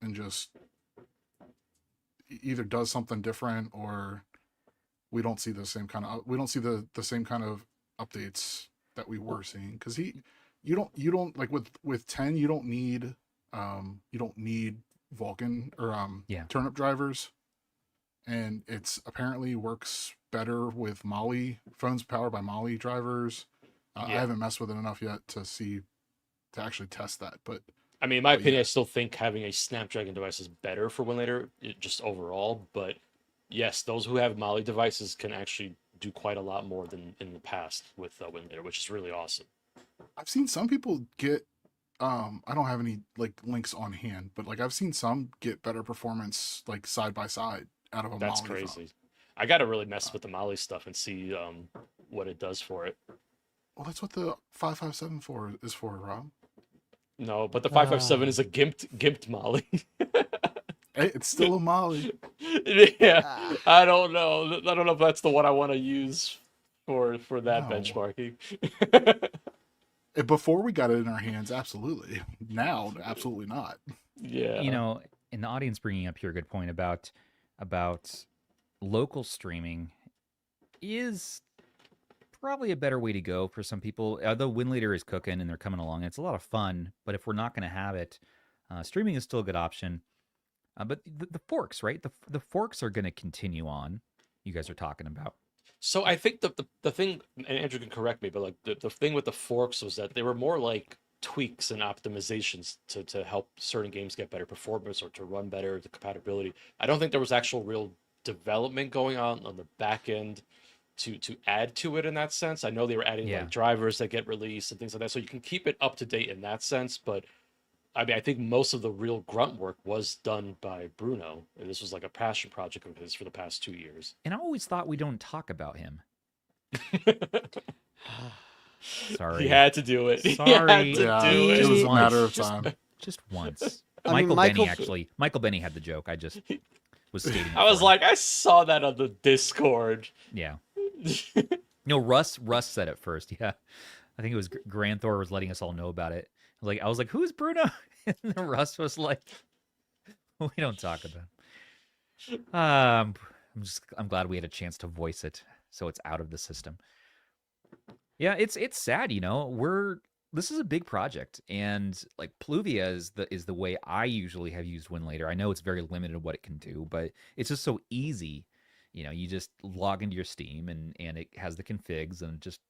and just either does something different, or we don't see the same kind of updates that we were seeing, because you don't like with 10 you don't need Vulkan or turnip drivers, and it's apparently works better with Mali phones powered by Mali drivers. I haven't messed with it enough yet to actually test that, but I mean, in my opinion, I still think having a Snapdragon device is better for Winlator, just overall. But yes, those who have Mali devices can actually do quite a lot more than in the past with Winlator, which is really awesome. I've seen some people get I don't have any like links on hand, but like I've seen some get better performance like side by side out of a That's Mali crazy. phone. I got to really mess with the Mali stuff and see what it does for it. Well, that's what the 557 is for, Rob. No, but the 557 is a gimped Mali. Hey, it's still a Mali. Yeah, I don't know. I don't know if that's the one I want to use for that No. benchmarking. Before we got it in our hands, absolutely. Now, absolutely not. Yeah. You know, in the audience bringing up here a good point about local streaming is probably a better way to go for some people. Although Winlator is cooking and they're coming along, it's a lot of fun. But if we're not going to have it, streaming is still a good option. But the forks, right? The forks are going to continue on. You guys are talking about. So I think the thing, and Andrew can correct me, but like the thing with the forks was that they were more like tweaks and optimizations to help certain games get better performance or to run better, the compatibility. I don't think there was actual real development going on the back end to add to it in that sense. I know they were adding like drivers that get released and things like that, so you can keep it up to date in that sense. But I mean, I think most of the real grunt work was done by Bruno. And this was like a passion project of his for the past 2 years. And I always thought we don't talk about him. Sorry. He had to do it. Sorry. He had to do it it. was a matter of time. Just once. I mean, Michael Benny had the joke. I just was stating it I was for him. like, I saw that on the Discord. Yeah. No, Russ said it first. Yeah. I think it was Grand Thor was letting us all know about it. I was like, who's Bruno? And then Russ was like, we don't talk about him. I'm glad we had a chance to voice it so it's out of the system. Yeah, it's sad, you know. This is a big project, and like Pluvia is the way I usually have used Winlator. I know it's very limited what it can do, but it's just so easy. You know, you just log into your Steam and it has the configs and just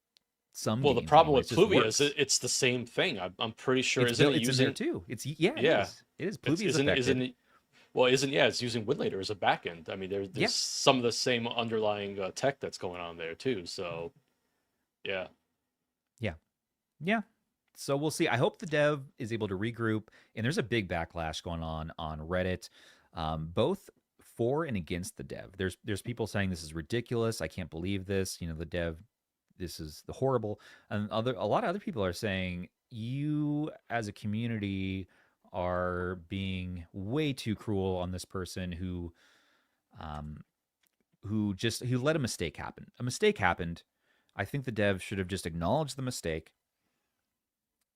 some. Well, the problem with Pluvia is it's the same thing. I'm pretty sure it's isn't in using there too. It is. Pluvia is affected. It's using Winlator as a backend. I mean, there's some of the same underlying tech that's going on there too. So, yeah. So we'll see. I hope the dev is able to regroup. And there's a big backlash going on Reddit, both for and against the dev. There's people saying this is ridiculous. I can't believe this. You know, the dev, this is the horrible. And a lot of other people are saying you as a community are being way too cruel on this person who let a mistake happen. A mistake happened. I think the dev should have just acknowledged the mistake,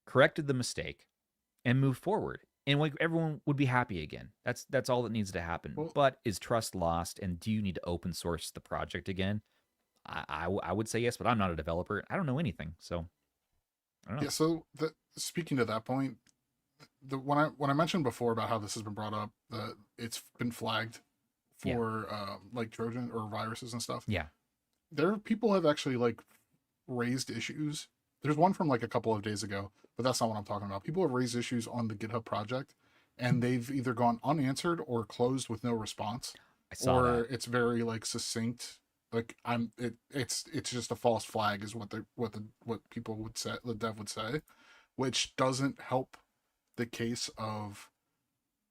corrected the mistake, and moved forward. And like everyone would be happy again. That's all that needs to happen. Well, but is trust lost? And do you need to open source the project again? I would say yes, but I'm not a developer. I don't know anything, so I don't know. Yeah. So speaking to that point, when I mentioned before about how this has been brought up, that it's been flagged for like Trojan or viruses and stuff. Yeah. There are people have actually like raised issues. There's one from like a couple of days ago, but that's not what I'm talking about. People have raised issues on the GitHub project, and they've either gone unanswered or closed with no response. I saw that. It's very like succinct. Like it's just a false flag is what people would say, the dev would say, which doesn't help the case of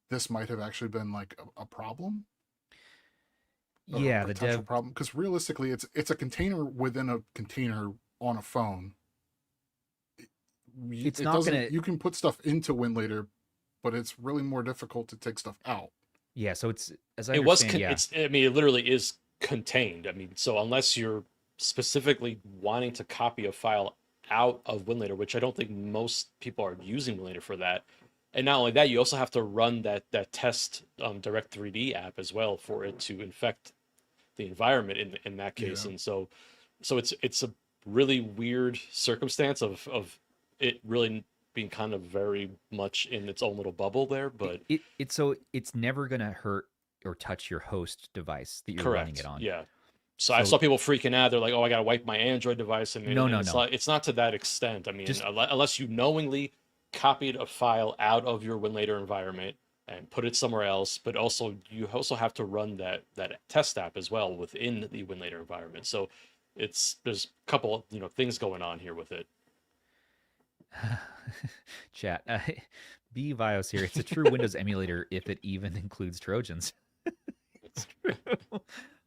this might have actually been like a problem. Yeah, the potential dev problem, because realistically it's a container within a container on a phone. It's not gonna. You can put stuff into Winlator, but it's really more difficult to take stuff out. Yeah, so it's as I It was. understand, I mean, it literally is contained. I mean, so unless you're specifically wanting to copy a file out of Winlator, which I don't think most people are using Winlator for that. And not only that, you also have to run that test Direct3D app as well for it to infect the environment in that case. Yeah. And so it's a really weird circumstance of it really being kind of very much in its own little bubble there. But it's never gonna hurt or touch your host device that you're running it on. Yeah. So I saw people freaking out. They're like, "Oh, I gotta wipe my Android device." And No. It's not to that extent. I mean, unless you knowingly copied a file out of your Winlator environment and put it somewhere else. But also you also have to run that test app as well within the Winlator environment. So there's a couple things going on here with it. Chat. BVios here. It's a true Windows emulator if it even includes Trojans. It's true.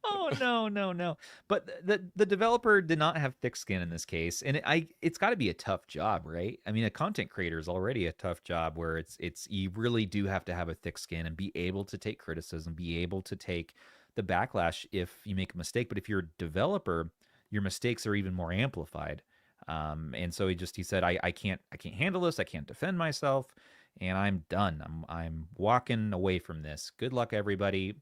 Oh no. But the developer did not have thick skin in this case, and it's got to be a tough job, right? I mean, a content creator is already a tough job where it's you really do have to have a thick skin and be able to take criticism, be able to take the backlash if you make a mistake. But if you're a developer, your mistakes are even more amplified. And so he said, I can't handle this. I can't defend myself, and I'm done. I'm walking away from this. Good luck, everybody.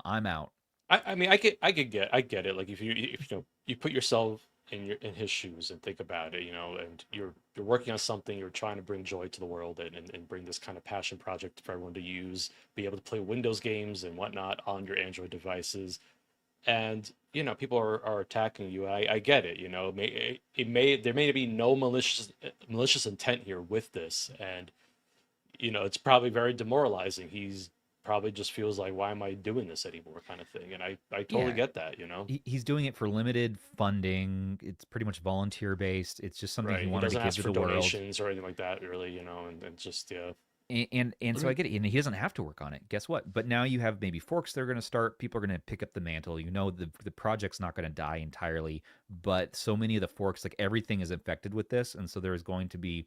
I'm out. I mean, I get it. Like if you put yourself in his shoes and think about it, and you're working on something, you're trying to bring joy to the world and bring this kind of passion project for everyone to use, be able to play Windows games and whatnot on your Android devices. And people are attacking you. I get it. There may be no malicious intent here with this, and it's probably very demoralizing. He's probably just feels like, why am I doing this anymore, kind of thing. And I totally get that. He's doing it for limited funding. It's pretty much volunteer based. It's just something he wanted to give to the world. Donations or anything like that, really. And just And so I get it, and he doesn't have to work on it. Guess what? But now you have maybe forks that are going to start. People are going to pick up the mantle. The project's not going to die entirely, but so many of the forks, like everything, is infected with this, and so there is going to be.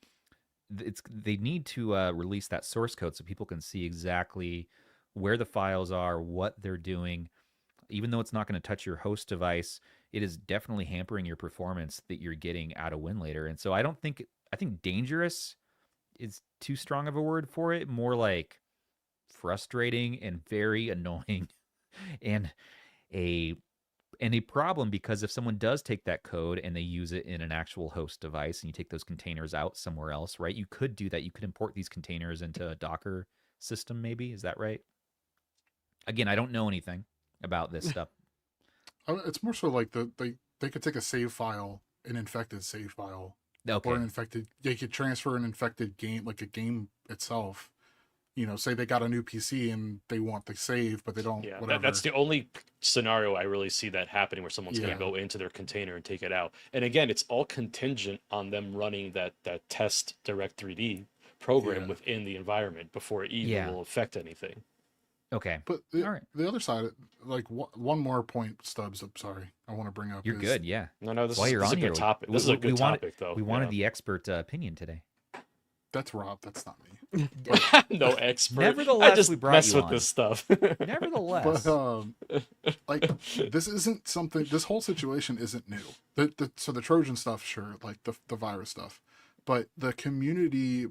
They need to release that source code so people can see exactly where the files are, what they're doing. Even though it's not going to touch your host device, it is definitely hampering your performance that you're getting out of Winlator. And so I think dangerous is too strong of a word for it. More like frustrating and very annoying, and a problem, because if someone does take that code and they use it in an actual host device and you take those containers out somewhere else, right? You could do that. You could import these containers into a Docker system, maybe. Is that right? Again, I don't know anything about this stuff. It's more so like they could take a save file, an infected save file, Okay. or an infected. They could transfer an infected game, like a game itself. Say they got a new PC and they want the save, but they don't. Yeah, whatever. That's the only scenario I really see that happening, where someone's going to go into their container and take it out. And again, it's all contingent on them running that test Direct3D program within the environment before it even will affect anything. Okay. But the other side, like one more point, Stubbs. I'm sorry, I want to bring up. You're good, yeah. No, this is a good topic. This is a good topic, though. We wanted the expert opinion today. That's Rob. That's not me. No expert. Nevertheless, I just we brought mess you with on. this stuff. Nevertheless, but this isn't something. This whole situation isn't new. So the Trojan stuff, sure, like the virus stuff, but the community.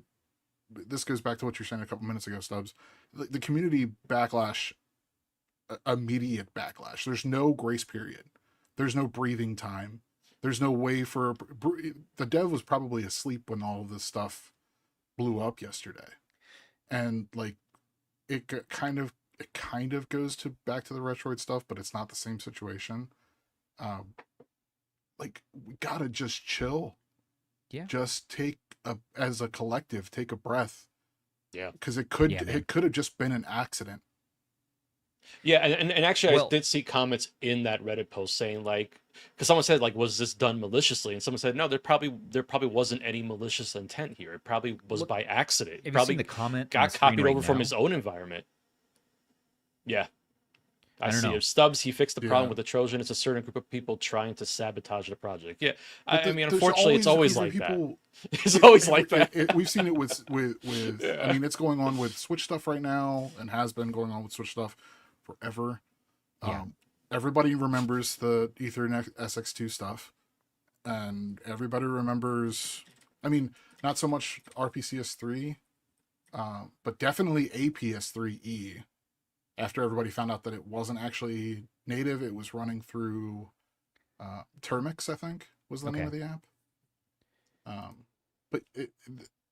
This goes back to what you were saying a couple minutes ago, Stubbs. The community backlash, immediate backlash. There's no grace period. There's no breathing time. There's no way for the dev was probably asleep when all of this stuff blew up yesterday, and like it kind of goes back to the retroid stuff, but it's not the same situation. Like we gotta just chill. Yeah. Just as a collective, take a breath. Yeah. Because it could have just been an accident. Yeah, and actually, I did see comments in that Reddit post saying, like, because someone said, like, was this done maliciously? And someone said, no, there probably wasn't any malicious intent here. It probably was by accident. It probably the comment got copied over from his own environment. Yeah. I see it. Stubbs, he fixed the problem with the Trojan. It's a certain group of people trying to sabotage the project. Yeah, I mean, unfortunately, it's always like that. It's always like that. We've seen it with I mean, it's going on with Switch stuff right now, and has been going on with Switch stuff forever. Yeah. Everybody remembers the Ethernet SX2 stuff, and everybody remembers. I mean, not so much RPCS3, but definitely APS3E. After everybody found out that it wasn't actually native, it was running through Termix, I think, was the name of the app. But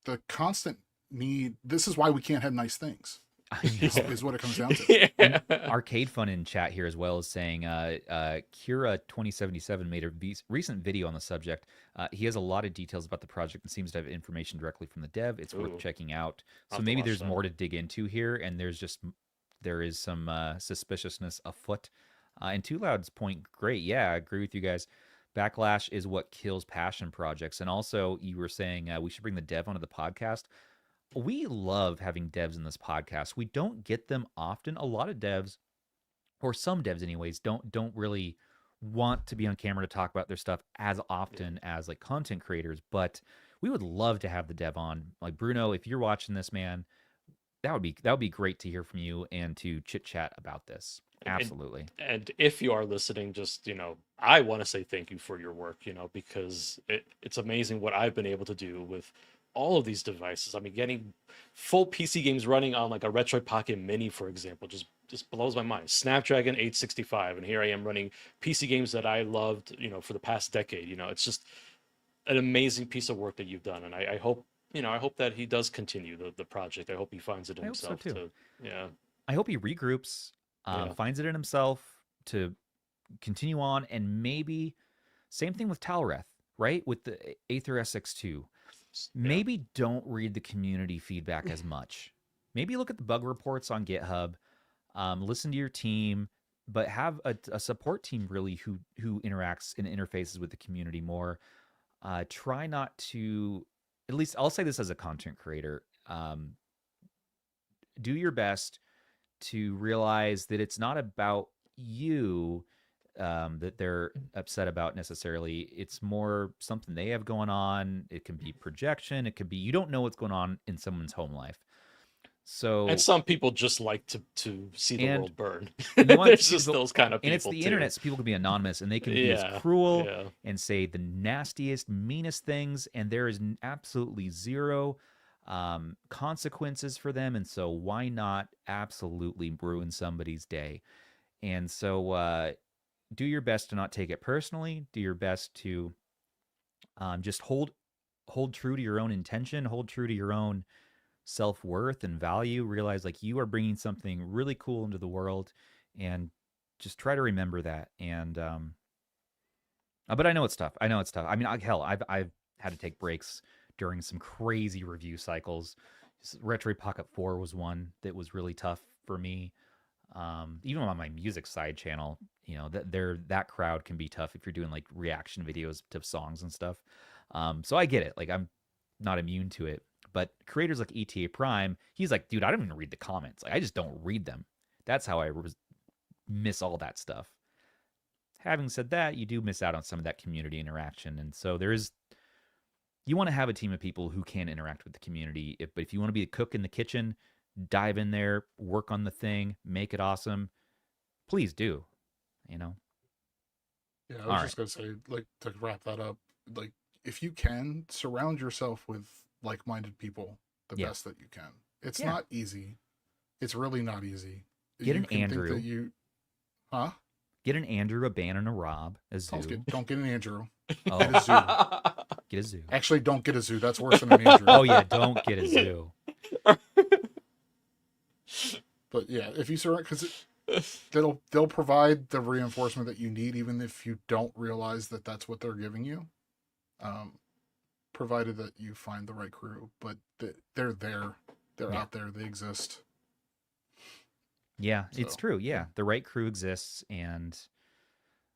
the constant need, this is why we can't have nice things. is what it comes down to. Yeah. Arcade Fun in chat here as well is saying Kira2077 made a recent video on the subject. He has a lot of details about the project and seems to have information directly from the dev. It's worth checking out. So maybe there's more to dig into here, and there is some suspiciousness afoot. And Too Loud's point, great. Yeah, I agree with you guys. Backlash is what kills passion projects. And also, you were saying we should bring the dev onto the podcast. We love having devs in this podcast. We don't get them often. A lot of devs, or some devs anyways, don't really want to be on camera to talk about their stuff as often as like content creators. But we would love to have the dev on. Like Bruno, if you're watching this, man, that would be great to hear from you and to chit chat about this. Absolutely. And if you are listening, just, I want to say thank you for your work, because it's amazing what I've been able to do with all of these devices. I mean, getting full PC games running on like a Retroid Pocket Mini, for example, just blows my mind. Snapdragon 865, and here I am running PC games that I loved, for the past decade. It's just an amazing piece of work that you've done, and I hope, I hope that he does continue the project. I hope he finds it in himself. So too. Yeah. I hope he regroups, finds it in himself to continue on, and maybe same thing with Talreth, right? With the Aether SX2. Maybe don't read the community feedback as much. Maybe look at the bug reports on GitHub, listen to your team, but have a support team really who interacts and interfaces with the community more. Try not to, at least I'll say this as a content creator, do your best to realize that it's not about you that they're upset about necessarily. It's more something they have going on. It can be projection. It could be you don't know what's going on in someone's home life. So, and some people just like to see the world burn. There's just those kind of people. And it's the internet, so people can be anonymous, and they can be as cruel and say the nastiest, meanest things, and there is absolutely zero consequences for them. And so why not absolutely ruin somebody's day? And so do your best to not take it personally. Do your best to just hold true to your own intention, hold true to your own self-worth and value. Realize like you are bringing something really cool into the world, and just try to remember that. And but I know it's tough. I mean, hell, I've had to take breaks during some crazy review cycles. Retroid Pocket 4 was one that was really tough for me. Even on my music side channel, that crowd can be tough if you're doing like reaction videos to songs and stuff. So I get it. Like I'm not immune to it. But creators like ETA Prime, he's like, dude, I don't even read the comments. Like I just don't read them. That's how I miss all that stuff. Having said that, you do miss out on some of that community interaction, and so you want to have a team of people who can interact with the community. But if you want to be a cook in the kitchen, dive in there, work on the thing, make it awesome, please do. Yeah, I was just gonna say, like, to wrap that up, like, if you can, surround yourself with like-minded people the best that you can. It's not easy. It's really not easy. Get an Andrew. Get an Andrew, a Ban, and a Rob, a Zoo. Don't get an Andrew. Oh. Get a Zoo. Get a Zoo. Actually, don't get a Zoo. That's worse than an Andrew. Oh yeah, don't get a Zoo. But yeah, if you surround, because they'll provide the reinforcement that you need, even if you don't realize that that's what they're giving you. Provided that you find the right crew, but they're there, they're out there, they exist. Yeah, so. It's true. Yeah, the right crew exists, and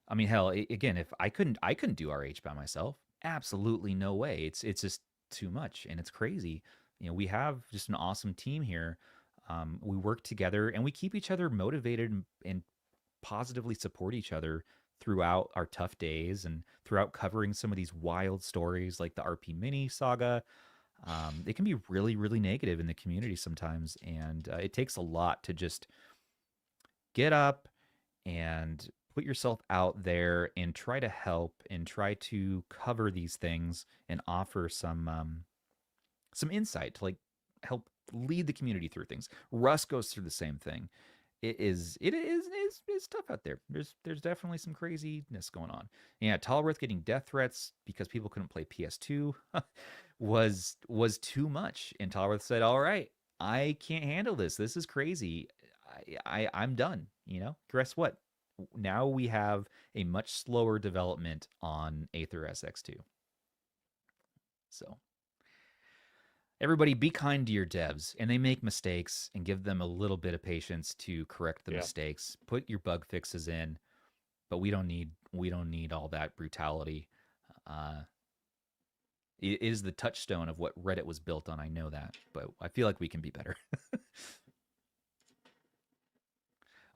I mean, hell, again, if I couldn't do RH by myself. Absolutely no way. It's just too much, and it's crazy. We have just an awesome team here. We work together, and we keep each other motivated and positively support each other throughout our tough days and throughout covering some of these wild stories like the RP Mini saga. It can be really, really negative in the community sometimes, and it takes a lot to just get up and put yourself out there and try to help and try to cover these things and offer some insight to like help lead the community through things. Russ goes through the same thing. It is tough out there. There's definitely some craziness going on. Yeah, Talworth getting death threats because people couldn't play PS2 was too much. And Talworth said, "All right, I can't handle this. This is crazy. I'm done. Guess what? Now we have a much slower development on Aether SX2. So everybody be kind to your devs, and they make mistakes, and give them a little bit of patience to correct the mistakes. Put your bug fixes in, but we don't need all that brutality. It is the touchstone of what Reddit was built on. I know that, but I feel like we can be better.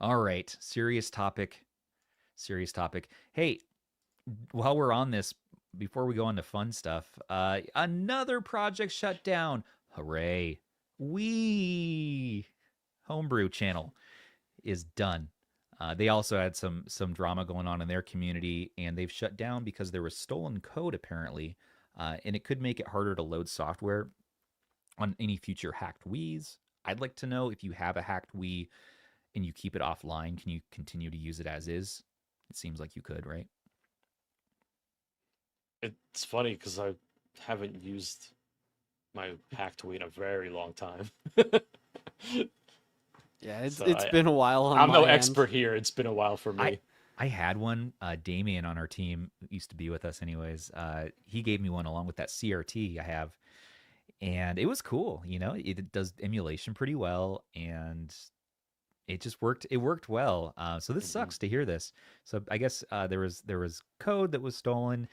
All right, serious topic. Hey, while we're on this, before we go on to fun stuff, another project shut down. Hooray. Wii Homebrew channel is done. They also had some drama going on in their community, and they've shut down because there was stolen code, apparently, and it could make it harder to load software on any future hacked Wiis. I'd like to know, if you have a hacked Wii and you keep it offline, can you continue to use it as is? It seems like you could, right? It's funny because I haven't used my hacked Wii in a very long time. Yeah, it's been a while on I'm my no end. expert here. It's been a while for me. I had one. Damien on our team used to be with us anyways. He gave me one along with that CRT I have. And it was cool. It does emulation pretty well. And it just worked. It worked well. So this sucks to hear this. So I guess there was code that was stolen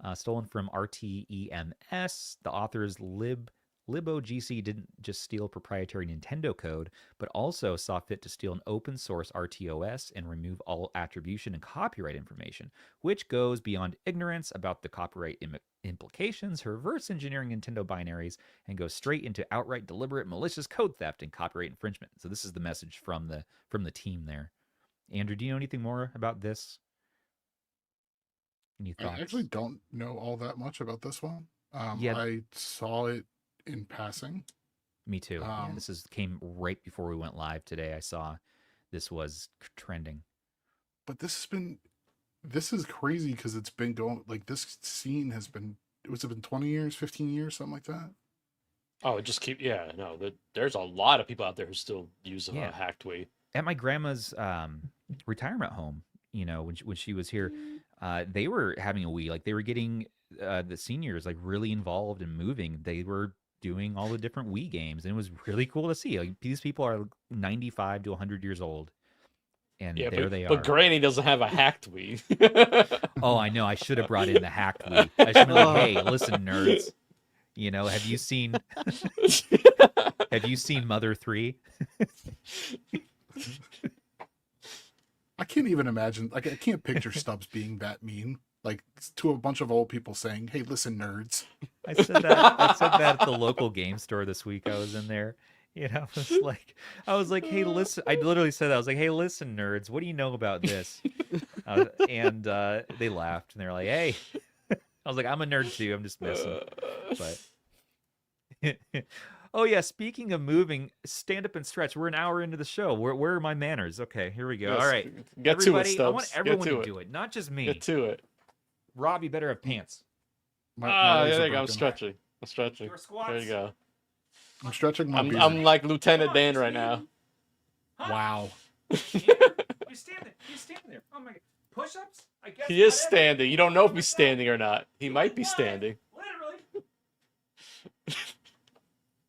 from RTEMS. The authors LibOGC didn't just steal proprietary Nintendo code, but also saw fit to steal an open source RTOS and remove all attribution and copyright information, which goes beyond ignorance about the copyright implications, reverse engineering Nintendo binaries, and goes straight into outright deliberate malicious code theft and copyright infringement. So this is the message from the team there. Andrew, do you know anything more about this? Any thoughts? I actually don't know all that much about this one. Yeah. I saw it in passing. Me too. This came right before we went live today. I saw this was trending. But this is crazy because it's been going, like, this scene has been, it's been 20 years, 15 years, something like that. Oh, there's a lot of people out there who still use a hacked Wii. At my grandma's retirement home, when she was here, they were having a Wii. Like, they were getting the seniors like really involved and moving. They were doing all the different Wii games, and it was really cool to see. Like, these people are 95 to 100 years old, and they are. But Granny doesn't have a hacked Wii. Oh, I know. I should have brought in the hacked Wii. I should be like, hey, listen, nerds. Have you seen Mother 3? I can't even imagine. Like, I can't picture Stubbs being that mean. Like, to a bunch of old people saying, "Hey, listen, nerds." I said that at the local game store this week. I was in there. I was like, hey, listen. I literally said that. I was like, hey, listen, nerds. What do you know about this? And they laughed, and they're like, hey. I was like, I'm a nerd too. I'm just messing. But oh yeah, speaking of moving, stand up and stretch. We're an hour into the show. Where are my manners? Okay, here we go. Yes. All right, Get everybody, to it, Stubbs. I want everyone to do it, not just me. Get to it. Rob, you better have pants. My legs are there you go. I'm broken. stretching. There you go. I'm stretching my beard. I'm like Lieutenant Dan right now. Wow. You stand there. Oh my god. Push-ups? I guess He is standing. You don't know if he's standing or not. He might be standing. Literally.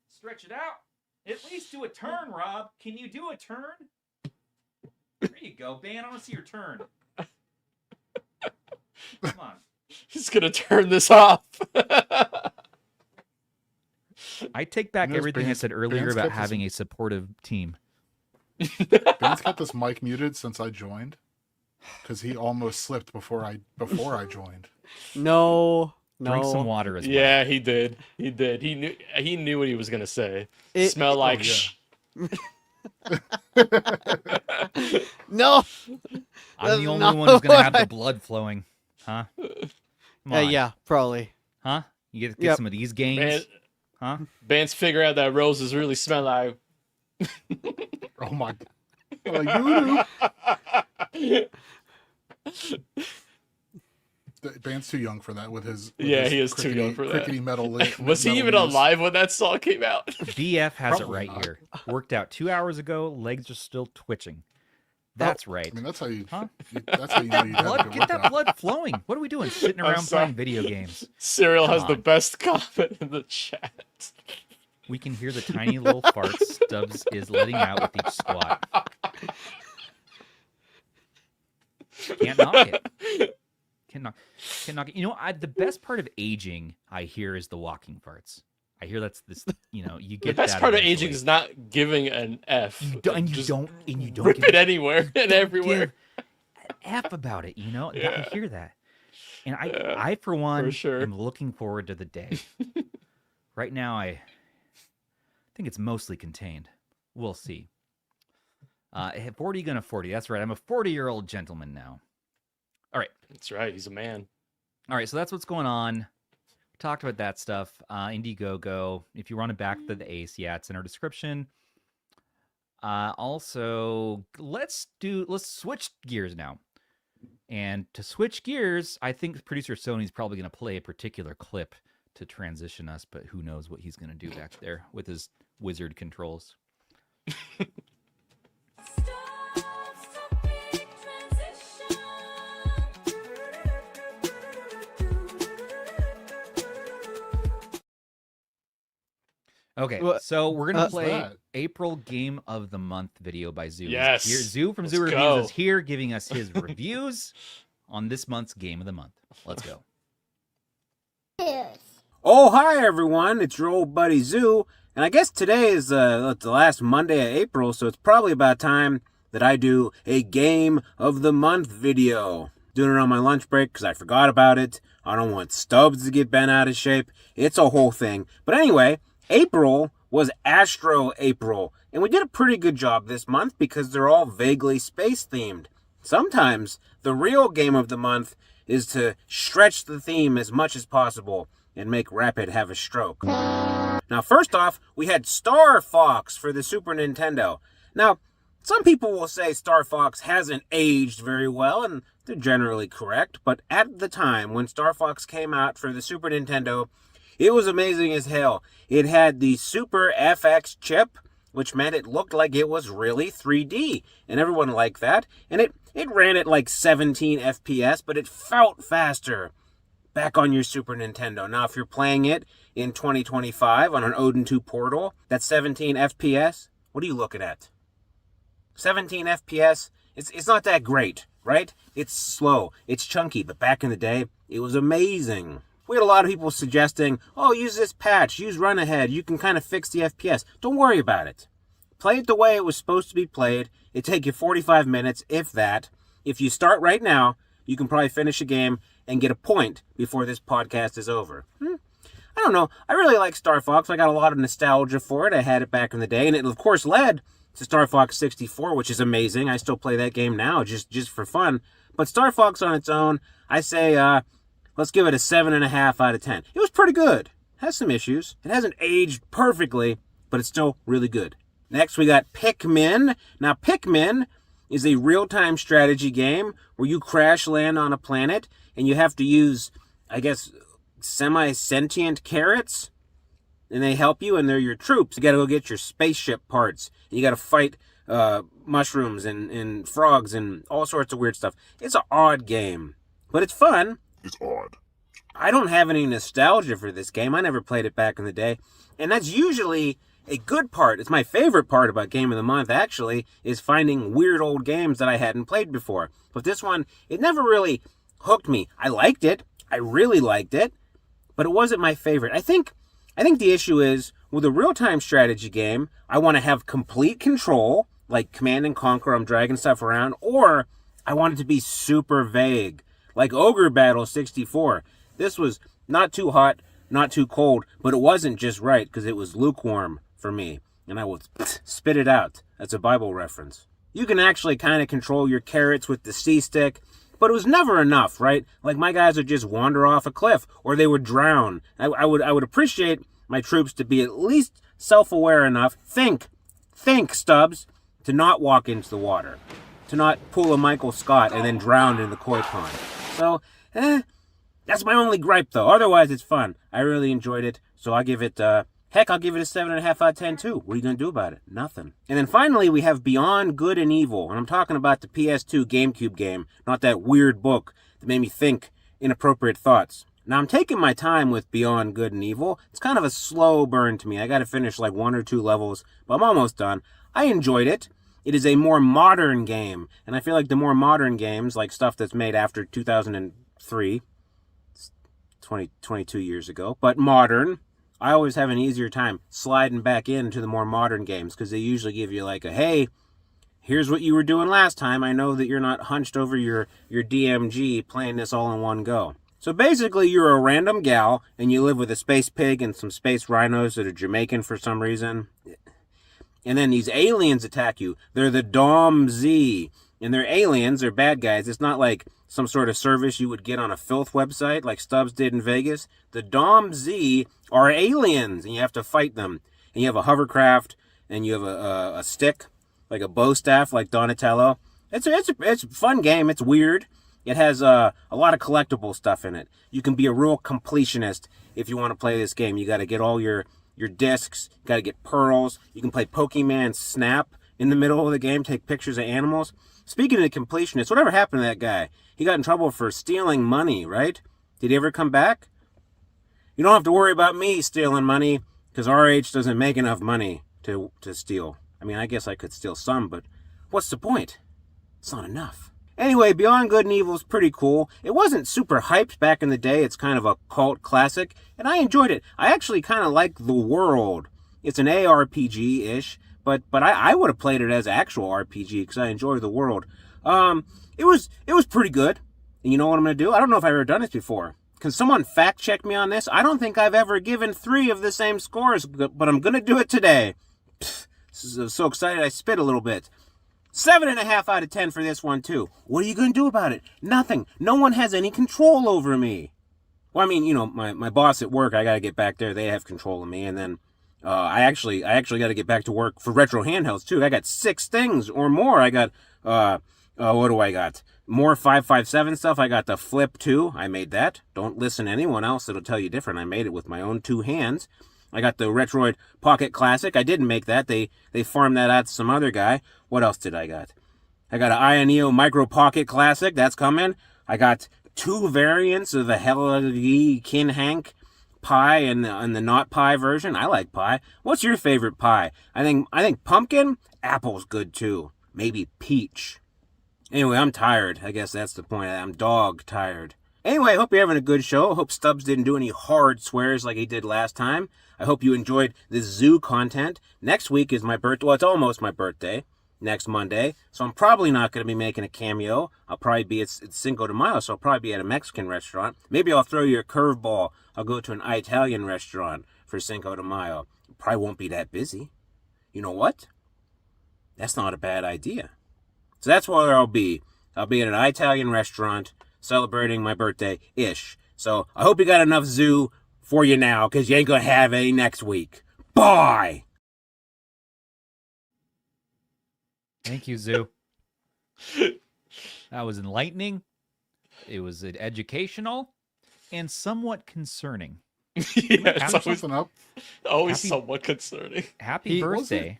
Stretch it out. At least do a turn, Rob. Can you do a turn? There you go, Ben. I want to see your turn. Come on. He's gonna turn this off. I take back everything I said earlier about having a supportive team. Ben's got this mic muted since I joined, because he almost slipped before I joined. No. Drink some water as well. Yeah, he did. He knew what he was gonna say. Smell like No. I'm the only one who's gonna have the blood flowing. Huh? Come on. Yeah, probably. Huh? You get some of these games? Huh? Bands figure out that roses really smell like. Oh my god. Like, The band's too young for that. With his he is too young for that. Crickety metal. Was he even alive when that song came out? BF has Probably it right not. here. Worked out 2 hours ago. Legs are still twitching. That's right. I mean, that's how you. Huh? That's how you know you have a Blood, good get that workout. blood flowing. What are we doing? Sitting I'm around sorry. playing video games. Cyril Come has the on. best comment in the chat. We can hear the tiny little farts Stubbs is letting out with each squat. Can't knock it. Can't knock it. You know, the best part of aging, I hear, is the walking farts. I hear that's this. You know, you The get best that part of eventually. aging is not giving an F. You don't Just rip rip it anywhere and everywhere. give an F about it. You know, Yeah. I hear that, and Yeah, I for one, sure. am looking forward to the day. Right now, I think it's mostly contained. We'll see. 40 gonna 40. That's right. I'm a 40-year-old gentleman now. All right. That's right. He's a man. All right. So that's what's going on. Talked about that stuff. Indie GoGo. If you want to back the Ace, yeah, it's in our description. Also, let's switch gears now. And to switch gears, I think producer Sony's probably going to play a particular clip to transition us, but who knows what he's going to do back there with his wizard controls. Okay, so we're going to play that? April Game of the Month video by Zoo. Yes. Here, Zoo from Zoo Let's Reviews go. is here giving us his reviews on this month's Game of the Month. Let's go. Oh, hi everyone, it's your old buddy Zoo, and I guess today is the last Monday of April, so it's probably about time that I do a Game of the Month video. Doing it on my lunch break because I forgot about it. I don't want Stubbs to get bent out of shape. It's a whole thing. But anyway, April was Astro April, and we did a pretty good job this month because they're all vaguely space themed. Sometimes the real Game of the Month is to stretch the theme as much as possible and make Rapid have a stroke. Now, first off, we had Star Fox for the Super Nintendo. Now, some people will say Star Fox hasn't aged very well, and they're generally correct, but at the time when Star Fox came out for the Super Nintendo, it was amazing as hell. It had the Super FX chip, which meant it looked like it was really 3D, and everyone liked that, and it ran at like 17 FPS, but it felt faster back on your Super Nintendo. Now, if you're playing it in 2025 on an Odin 2 portal, that's 17 FPS, what are you looking at? 17 FPS, it's not that great, right? It's slow, it's chunky, but back in the day, it was amazing. We had a lot of people suggesting, oh, use this patch, use Run Ahead, you can kind of fix the FPS. Don't worry about it. Play it the way it was supposed to be played. It'd take you 45 minutes, if that. If you start right now, you can probably finish a game and get a point before this podcast is over. I don't know. I really like Star Fox. I got a lot of nostalgia for it. I had it back in the day, and it, of course, led to Star Fox 64, which is amazing. I still play that game now just for fun. But Star Fox on its own, I say, let's give it a 7.5 out of 10. It was pretty good. It has some issues. It hasn't aged perfectly, but it's still really good. Next, we got Pikmin. Now, Pikmin is a real-time strategy game where you crash land on a planet, and you have to use, I guess, semi-sentient carrots, and they help you, and they're your troops. You gotta go get your spaceship parts. You gotta fight mushrooms and frogs and all sorts of weird stuff. It's an odd game, but it's fun. It's odd. I don't have any nostalgia for this game. I never played it back in the day, and that's usually a good part. It's my favorite part about Game of the Month, actually, is finding weird old games that I hadn't played before. But this one, it never really hooked me. I liked it. I really liked it, but it wasn't my favorite. I think the issue is, with a real-time strategy game, I want to have complete control, like Command and Conquer, I'm dragging stuff around, or I want it to be super vague, like Ogre Battle 64. This was not too hot, not too cold, but it wasn't just right, because it was lukewarm for me, and I will spit it out. That's a Bible reference. You can actually kind of control your carrots with the C-stick, but it was never enough, right? Like, my guys would just wander off a cliff, or they would drown. I would appreciate my troops to be at least self-aware enough, think, Stubbs, to not walk into the water, to not pull a Michael Scott and then drown in the koi pond. So, That's my only gripe, though. Otherwise, it's fun. I really enjoyed it, so I'll give it, heck, I'll give it a 7.5 out of 10, too. What are you going to do about it? Nothing. And then finally, we have Beyond Good and Evil, and I'm talking about the PS2 GameCube game, not that weird book that made me think inappropriate thoughts. Now, I'm taking my time with Beyond Good and Evil. It's kind of a slow burn to me. I got to finish like 1 or 2 levels, but I'm almost done. I enjoyed it. It is a more modern game, and I feel like the more modern games, like stuff that's made after 2003, 22 years ago, but modern, I always have an easier time sliding back into the more modern games because they usually give you like a, hey, here's what you were doing last time. I know that you're not hunched over your DMG playing this all in one go. So basically, you're a random gal, and you live with a space pig and some space rhinos that are Jamaican for some reason. And then these aliens attack you. They're the DOM-Z. And they're aliens, they're bad guys. It's not like some sort of service you would get on a filth website like Stubbs did in Vegas. The DOM-Z are aliens, and you have to fight them. And you have a hovercraft, and you have a stick, like a bow staff, like Donatello. It's a fun game. It's weird. It has a lot of collectible stuff in it. You can be a real completionist if you want to play this game. You got to get all your discs. You got to get pearls. You can play Pokemon Snap in the middle of the game, take pictures of animals. Speaking of the completionists, whatever happened to that guy? He got in trouble for stealing money, right? Did he ever come back? You don't have to worry about me stealing money, because RH doesn't make enough money to steal. I mean, I guess I could steal some, but what's the point? It's not enough. Anyway, Beyond Good and Evil is pretty cool. It wasn't super hyped back in the day. It's kind of a cult classic, and I enjoyed it. I actually kind of like the world. It's an ARPG-ish, but I would have played it as actual RPG because I enjoy the world. It was pretty good. And you know what I'm going to do? I don't know if I've ever done this before. Can someone fact check me on this? I don't think I've ever given 3 of the same scores, but I'm going to do it today. Pfft, so excited I spit a little bit. 7.5 out of 10 for this one, too. What are you going to do about it? Nothing. No one has any control over me. Well, I mean, you know, my boss at work, I got to get back there. They have control of me. And then I actually got to get back to work for retro handhelds, too. I got 6 things or more. I got, what do I got? More 557 stuff. I got the Flip 2. I made that. Don't listen to anyone else. It'll tell you different. I made it with my own 2 hands. I got the Retroid Pocket Classic. I didn't make that. They farmed that out to some other guy. What else did I got? I got an Ayaneo Micro Pocket Classic. That's coming. I got 2 variants of the Helegaly Kinhank pie and the not pie version. I like pie. What's your favorite pie? I think pumpkin. Apple's good too. Maybe peach. Anyway, I'm tired. I guess that's the point. I'm dog tired. Anyway, I hope you're having a good show. I hope Stubbs didn't do any hard swears like he did last time. I hope you enjoyed the zoo content. Next week is my birthday. Well, it's almost my birthday. Next Monday. So I'm probably not going to be making a cameo. I'll probably be, it's Cinco de Mayo, so I'll probably be at a Mexican restaurant. Maybe I'll throw you a curveball. I'll go to an Italian restaurant for Cinco de Mayo. Probably won't be that busy. You know what? That's not a bad idea. So that's where I'll be. I'll be at an Italian restaurant celebrating my birthday-ish. So I hope you got enough zoo for you now, because you ain't going to have any next week. Bye! Thank you, Zoo. That was enlightening. It was educational and somewhat concerning. Yeah, it's always Happy- somewhat concerning. Happy birthday.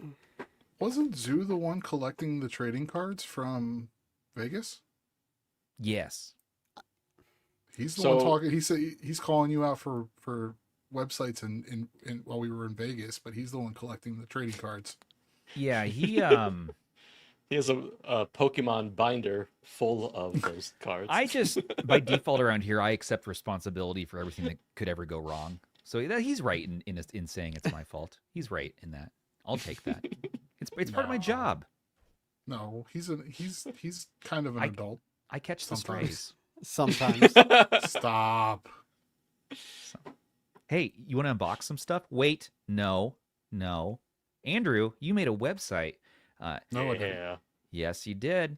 Wasn't Zoo the one collecting the trading cards from Vegas? Yes. He's the one talking. He said he's calling you out for websites in while we were in Vegas, but he's the one collecting the trading cards. Yeah, he He has a Pokemon binder full of those cards. I just by default around here I accept responsibility for everything that could ever go wrong. So he's right in saying it's my fault. He's right in that. I'll take that. It's part of my job. No, he's kind of an adult. I catch the strays. Sometimes. Stop. Hey, you want to unbox some stuff? Wait, no. Andrew, you made a website. No, I didn't. Yes, you did.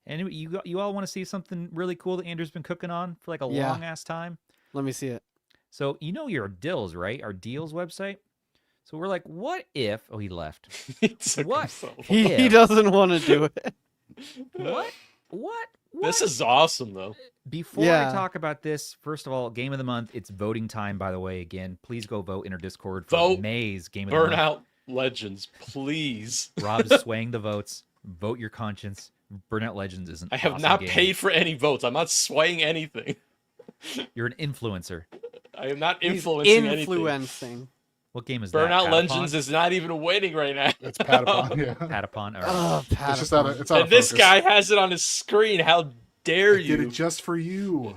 And you all want to see something really cool that Andrew's been cooking on for like a long ass time? Let me see it. So you know your DEALS, right? Our DEALS website. So we're like, what if? Oh, he left. What? He doesn't want to do it. What What? This is awesome, though. Before I talk about this, first of all, Game of the Month. It's voting time, by the way. Again, please go vote in our Discord for May's Game of the Month. Burnout Legends, please. Rob's swaying the votes. Vote your conscience. Burnout Legends is an I have awesome not game. paid for any votes. I'm not swaying anything. You're an influencer. I am not influencing anything. What game is Burnout that? Legends is not even winning right now. It's Patapon, yeah. Patapon. Right. Oh, Patapon. It's just out of, and this guy has it on his screen. How dare you? I did it just for you.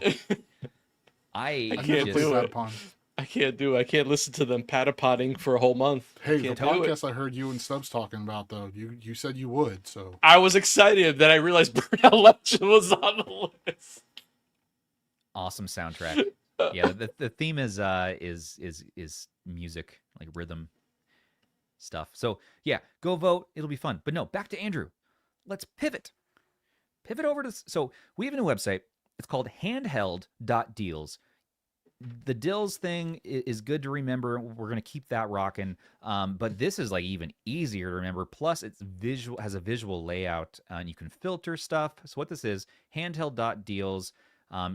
I can't do it. I can't do it. I can't listen to them patapotting for a whole month. Hey, the podcast I heard you and Stubbs talking about, though, you said you would, so. I was excited that I realized Burnout Legend was on the list. Awesome soundtrack. Yeah, the theme is music, like rhythm stuff. So yeah, go vote. It'll be fun. But no, back to Andrew. Let's pivot. Pivot over to, so we have a new website. It's called Handheld.DEALS. The DILS thing is good to remember. We're going to keep that rocking. But this is like even easier to remember. Plus, it's visual, has a visual layout, and you can filter stuff. So what this is, Handheld.DEALS.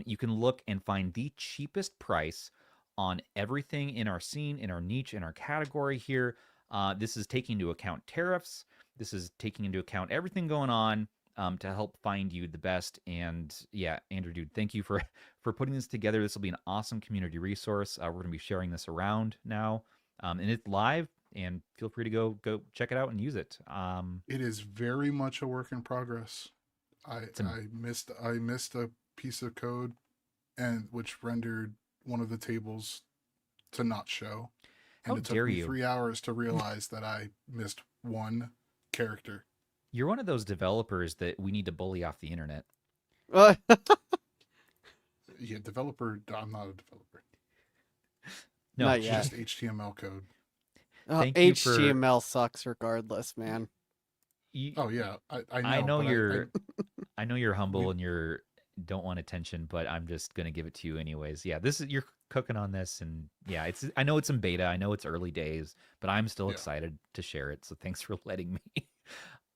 You can look and find the cheapest price on everything in our scene, in our niche, in our category here. This is taking into account tariffs. This is taking into account everything going on to help find you the best. And yeah, Andrew, dude, thank you for putting this together. This will be an awesome community resource. We're going to be sharing this around now, and it's live. And feel free to go check it out and use it. It is very much a work in progress. I missed a piece of code, and which rendered one of the tables to not show. And it took me 3 hours to realize that I missed one character. You're one of those developers that we need to bully off the internet. Yeah, developer. I'm not a developer. No, not it's yet. just HTML code. HTML sucks regardless, man. Oh yeah, I know you're humble and you're don't want attention, but I'm just gonna give it to you anyways. Yeah, you're cooking on this, and yeah, I know it's in beta, I know it's early days, but I'm still excited to share it. So thanks for letting me.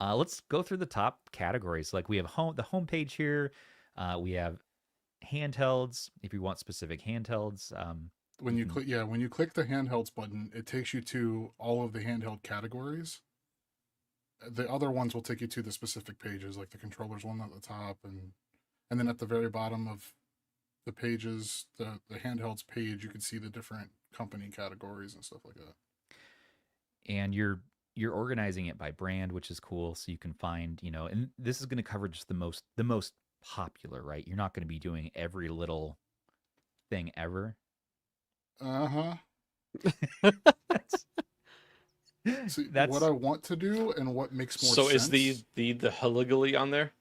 Let's go through the top categories. Like we have the homepage here. We have handhelds. If you want specific handhelds, when you click the handhelds button, it takes you to all of the handheld categories. The other ones will take you to the specific pages, like the controllers one at the top, and then at the very bottom of the pages, the handhelds page, you can see the different company categories and stuff like that. And you're organizing it by brand, which is cool. So you can find, and this is going to cover just the most popular, right? You're not going to be doing every little thing ever. So that's what I want to do and what makes more sense. So is the Helegaly on there?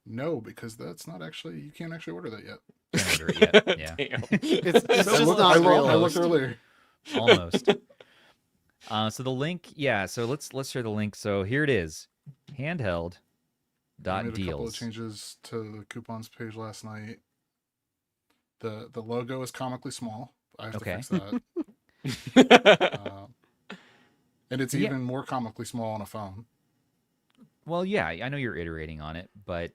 No, because that's not actually, you can't actually order that yet. Can't order it yet. Yeah. It's just not real. I looked earlier. Almost. So the link, so let's share the link. So here it is, Handheld.DEALS. I made a couple of changes to the coupons page last night. The logo is comically small. I have to fix that. And it's even more comically small on a phone. Well, yeah, I know you're iterating on it, but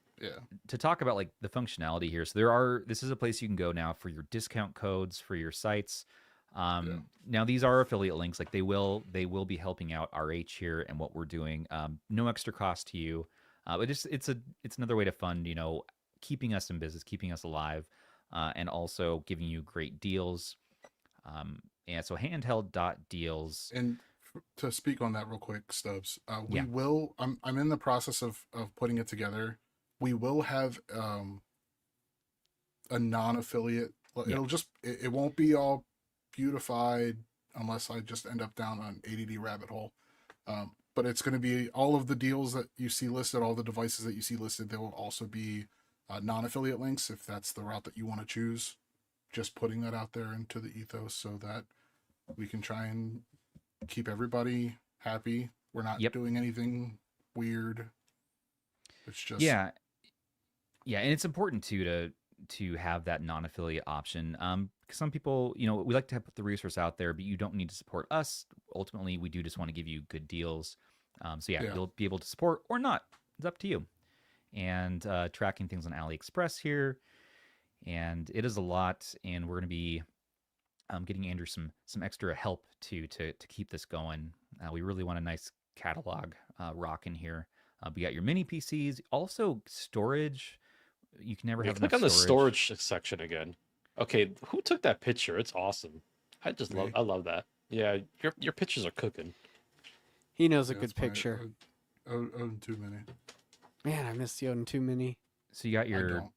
to talk about like the functionality here, so this is a place you can go now for your discount codes for your sites. Now these are affiliate links, like they will be helping out RH here and what we're doing. No extra cost to you, but it's another way to fund, keeping us in business, keeping us alive, and also giving you great deals. And so Handheld.DEALS. And to speak on that real quick, Stubbs, we will. I'm in the process of putting it together. We will have a non-affiliate. It won't be all beautified unless I just end up down an ADD rabbit hole. But it's going to be all of the deals that you see listed, all the devices that you see listed. There will also be non-affiliate links if that's the route that you want to choose. Just putting that out there into the ethos so that we can try and keep everybody happy. We're not doing anything weird. It's just and it's important too to have that non-affiliate option. Because some people, we like to put the resource out there, but you don't need to support us. Ultimately, we do just want to give you good deals. You'll be able to support or not. It's up to you. and tracking things on AliExpress here. And it is a lot, and we're going to be getting Andrew some extra help to keep this going. We really want a nice catalog rocking here. We got your mini PCs, also storage. You can never have click enough on the storage. storage section again. Okay, who took that picture? It's awesome. I love that. Yeah, your pictures are cooking. He knows a good picture. Odin 2 Mini. Man, I missed the Odin 2 Mini. So you got your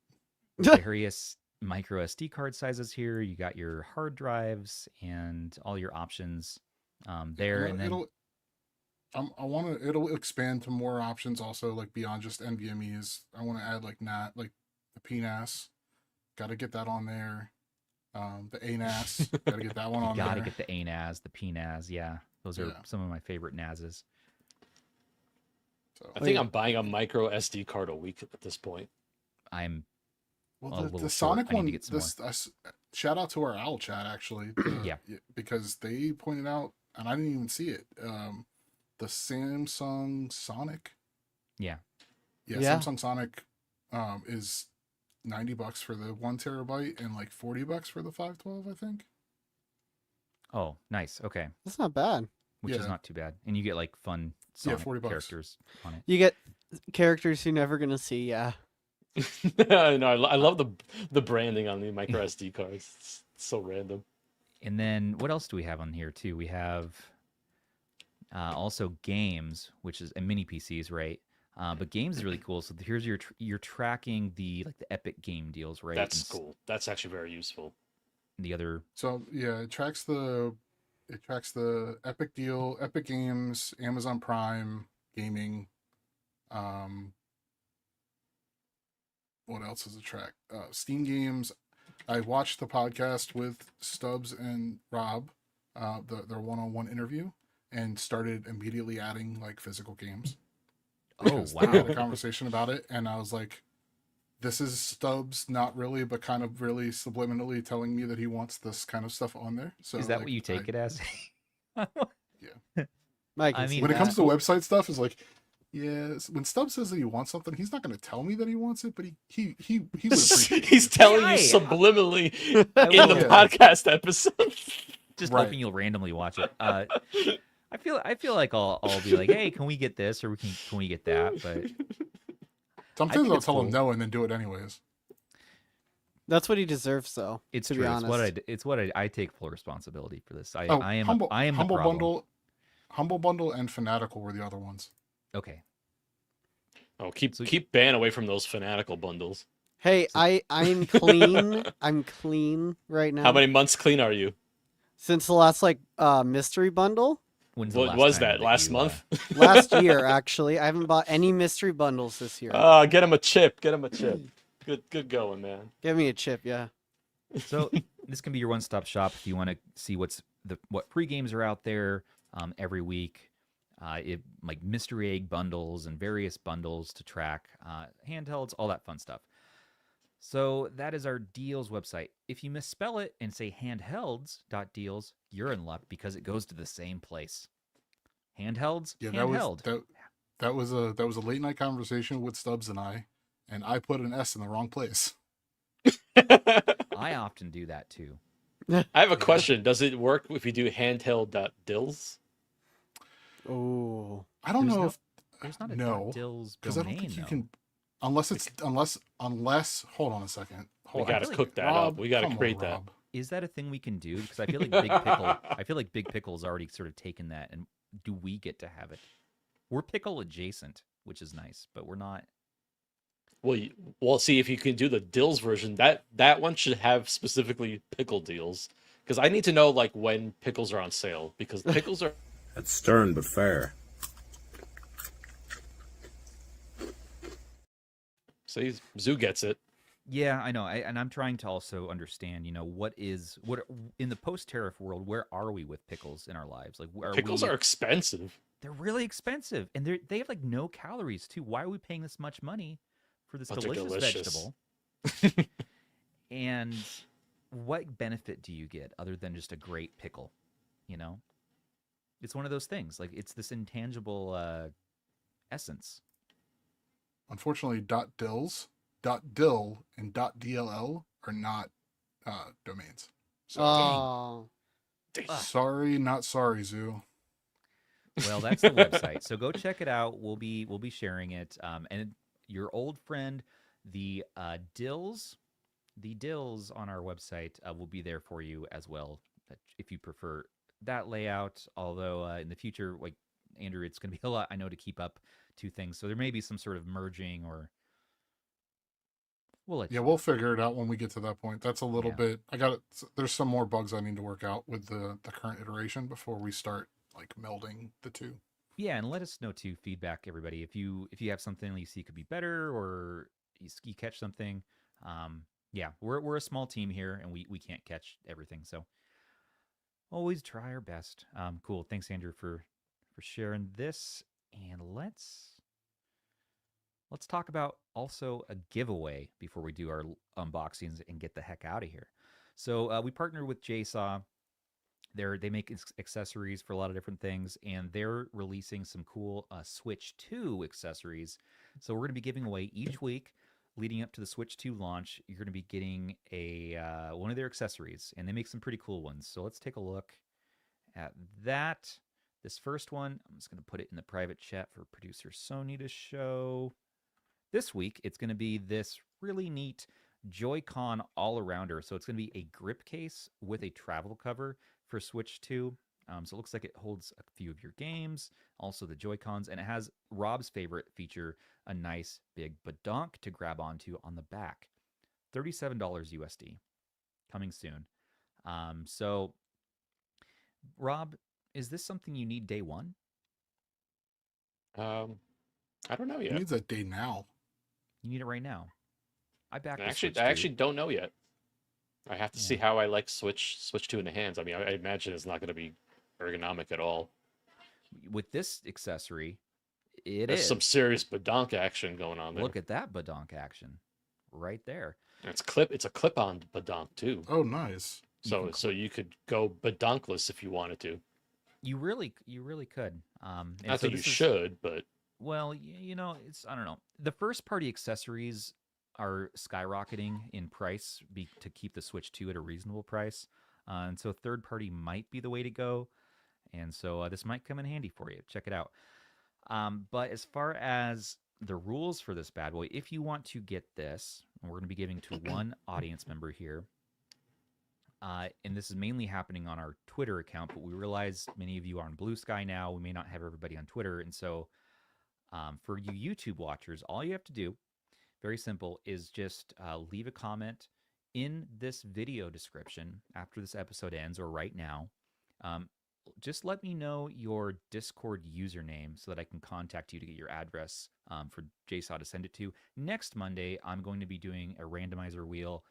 various micro SD card sizes here. You got your hard drives and all your options there. And then it'll expand to more options also, like beyond just NVMe's. I want to add like the PNAS. Got to get that on there. The ANAS. Got to get that one on there. Got to get the ANAS, the PNAS. Yeah, those are some of my favorite NASs. So, I think I'm buying a micro SD card a week at this point. I'm the Sonic one. Shout out to our Owl Chat actually. Because they pointed out, and I didn't even see it. The Samsung Sonic. Yeah. Samsung Sonic is $90 for the 1 terabyte and like $40 for the 512, I think. Oh, nice. Okay. That's not bad. Which is not too bad. And you get like fun Sonic $40 characters on it. You get characters you're never gonna see, yeah. No, I love the branding on the micro SD cards. It's so random. And then what else do we have on here too? We have also games, which is and mini PCs, right? But games is really cool. So here's you're tracking the Epic game deals, right? That's cool. That's actually very useful. The other. So yeah, it tracks the Epic deal, Epic Games, Amazon Prime gaming. What else does it track? Steam games. I watched the podcast with Stubbs and Rob, their one-on-one interview, and started immediately adding like physical games. Oh wow! We had a conversation about it, and I was like, "This is Stubbs, not really, but kind of really subliminally telling me that he wants this kind of stuff on there." So is that what you take it as? Yeah. Mike, I mean, when it comes to website stuff, is like, yeah, when Stubbs says that he wants something, he's not going to tell me that he wants it, but he would appreciate it. He's telling you subliminally in the podcast episode. Just hoping you'll randomly watch it. I feel like I'll be like, hey, can we get this or can we get that? But sometimes I'll tell him no and then do it anyways. That's what he deserves, though. It's to true. be honest. It's what I take full responsibility for this. I am Humble the problem. Humble Bundle and Fanatical were the other ones. Okay. Oh, keep Ban away from those Fanatical bundles. Hey, I'm clean. I'm clean right now. How many months clean are you? Since the last mystery bundle. When's what was that? Last month? Last year, actually. I haven't bought any mystery bundles this year. Get him a chip. Get him a chip. Good going, man. Give me a chip, yeah. So this can be your one-stop shop if you want to see what pre-games are out there every week. Like mystery egg bundles and various bundles to track handhelds, all that fun stuff. So that is our deals website. If you misspell it and say handhelds.deals, you're in luck because it goes to the same place. Handhelds, handheld. That was a late night conversation with Stubbs and I put an S in the wrong place. I often do that too. I have a question. Does it work if you do handheld.deals? Oh, I don't know if there's not a Dills because I don't think you can unless hold on a second. We gotta cook that up. We gotta create that. Is that a thing we can do? Because I feel like Big Pickle's already sort of taken that, and do we get to have it? We're pickle adjacent, which is nice, but we're not. Well, see if you can do the Dills version. That one should have specifically pickle deals, because I need to know like when pickles are on sale, because pickles are. That's stern but fair. See, Zoo gets it. Yeah, I know, and I'm trying to also understand. What in the post-tariff world? Where are we with pickles in our lives? Like, pickles are expensive. They're really expensive, and they have like no calories too. Why are we paying this much money for this delicious vegetable? And what benefit do you get other than just a great pickle? It's one of those things. Like, it's this intangible essence. Unfortunately, .dills, .dill, and .dll are not domains. So, Oh, sorry, not sorry, Zoo. Well, that's the website. So go check it out. We'll be sharing it. And your old friend, the Dills, on our website will be there for you as well, if you prefer that layout. Although in the future, like Andrew, it's going to be a lot, I know, to keep up two things. So there may be some sort of merging, or we'll let you know. We'll figure it out when we get to that point. That's a little bit. There's some more bugs I need to work out with the current iteration before we start like melding the two. Yeah, and let us know too, feedback, everybody. If you have something you see could be better, or you catch something. Yeah, we're a small team here, and we can't catch everything. So always try our best. Cool. Thanks, Andrew, for sharing this. And let's talk about also a giveaway before we do our unboxings and get the heck out of here. So we partner with JSAUX. They make accessories for a lot of different things, and they're releasing some cool Switch 2 accessories. So we're going to be giving away each week leading up to the Switch 2 launch. You're going to be getting one of their accessories, and they make some pretty cool ones. So let's take a look at that. This first one, I'm just going to put it in the private chat for producer Sony to show. This week, it's going to be this really neat Joy-Con all-arounder. So it's going to be a grip case with a travel cover for Switch 2. So it looks like it holds a few of your games, also the Joy-Cons, and it has Rob's favorite feature, a nice big badonk to grab onto on the back. $37 USD, coming soon. So, Rob, is this something you need day one? I don't know yet. He needs that day now. You need it right now. I actually don't know yet. I have to see how I like Switch 2 in the hands. I mean, I imagine it's not going to be ergonomic at all. With this accessory, There's some serious badonk action going on there. Look at that badonk action right there. And it's a clip-on badonk too. Oh, nice. So you could go badonkless if you wanted to. You really could. Not that you should, but well, I don't know. The first party accessories are skyrocketing in price to keep the Switch 2 at a reasonable price. And so third party might be the way to go. And so this might come in handy for you. Check it out. But as far as the rules for this bad boy, if you want to get this, and we're going to be giving to one audience member here. And this is mainly happening on our Twitter account, but we realize many of you are on Blue Sky now. We may not have everybody on Twitter. And so for you YouTube watchers, all you have to do, very simple, is just leave a comment in this video description after this episode ends or right now. Just let me know your Discord username so that I can contact you to get your address for JSAW to send it to. Next Monday, I'm going to be doing a randomizer wheel.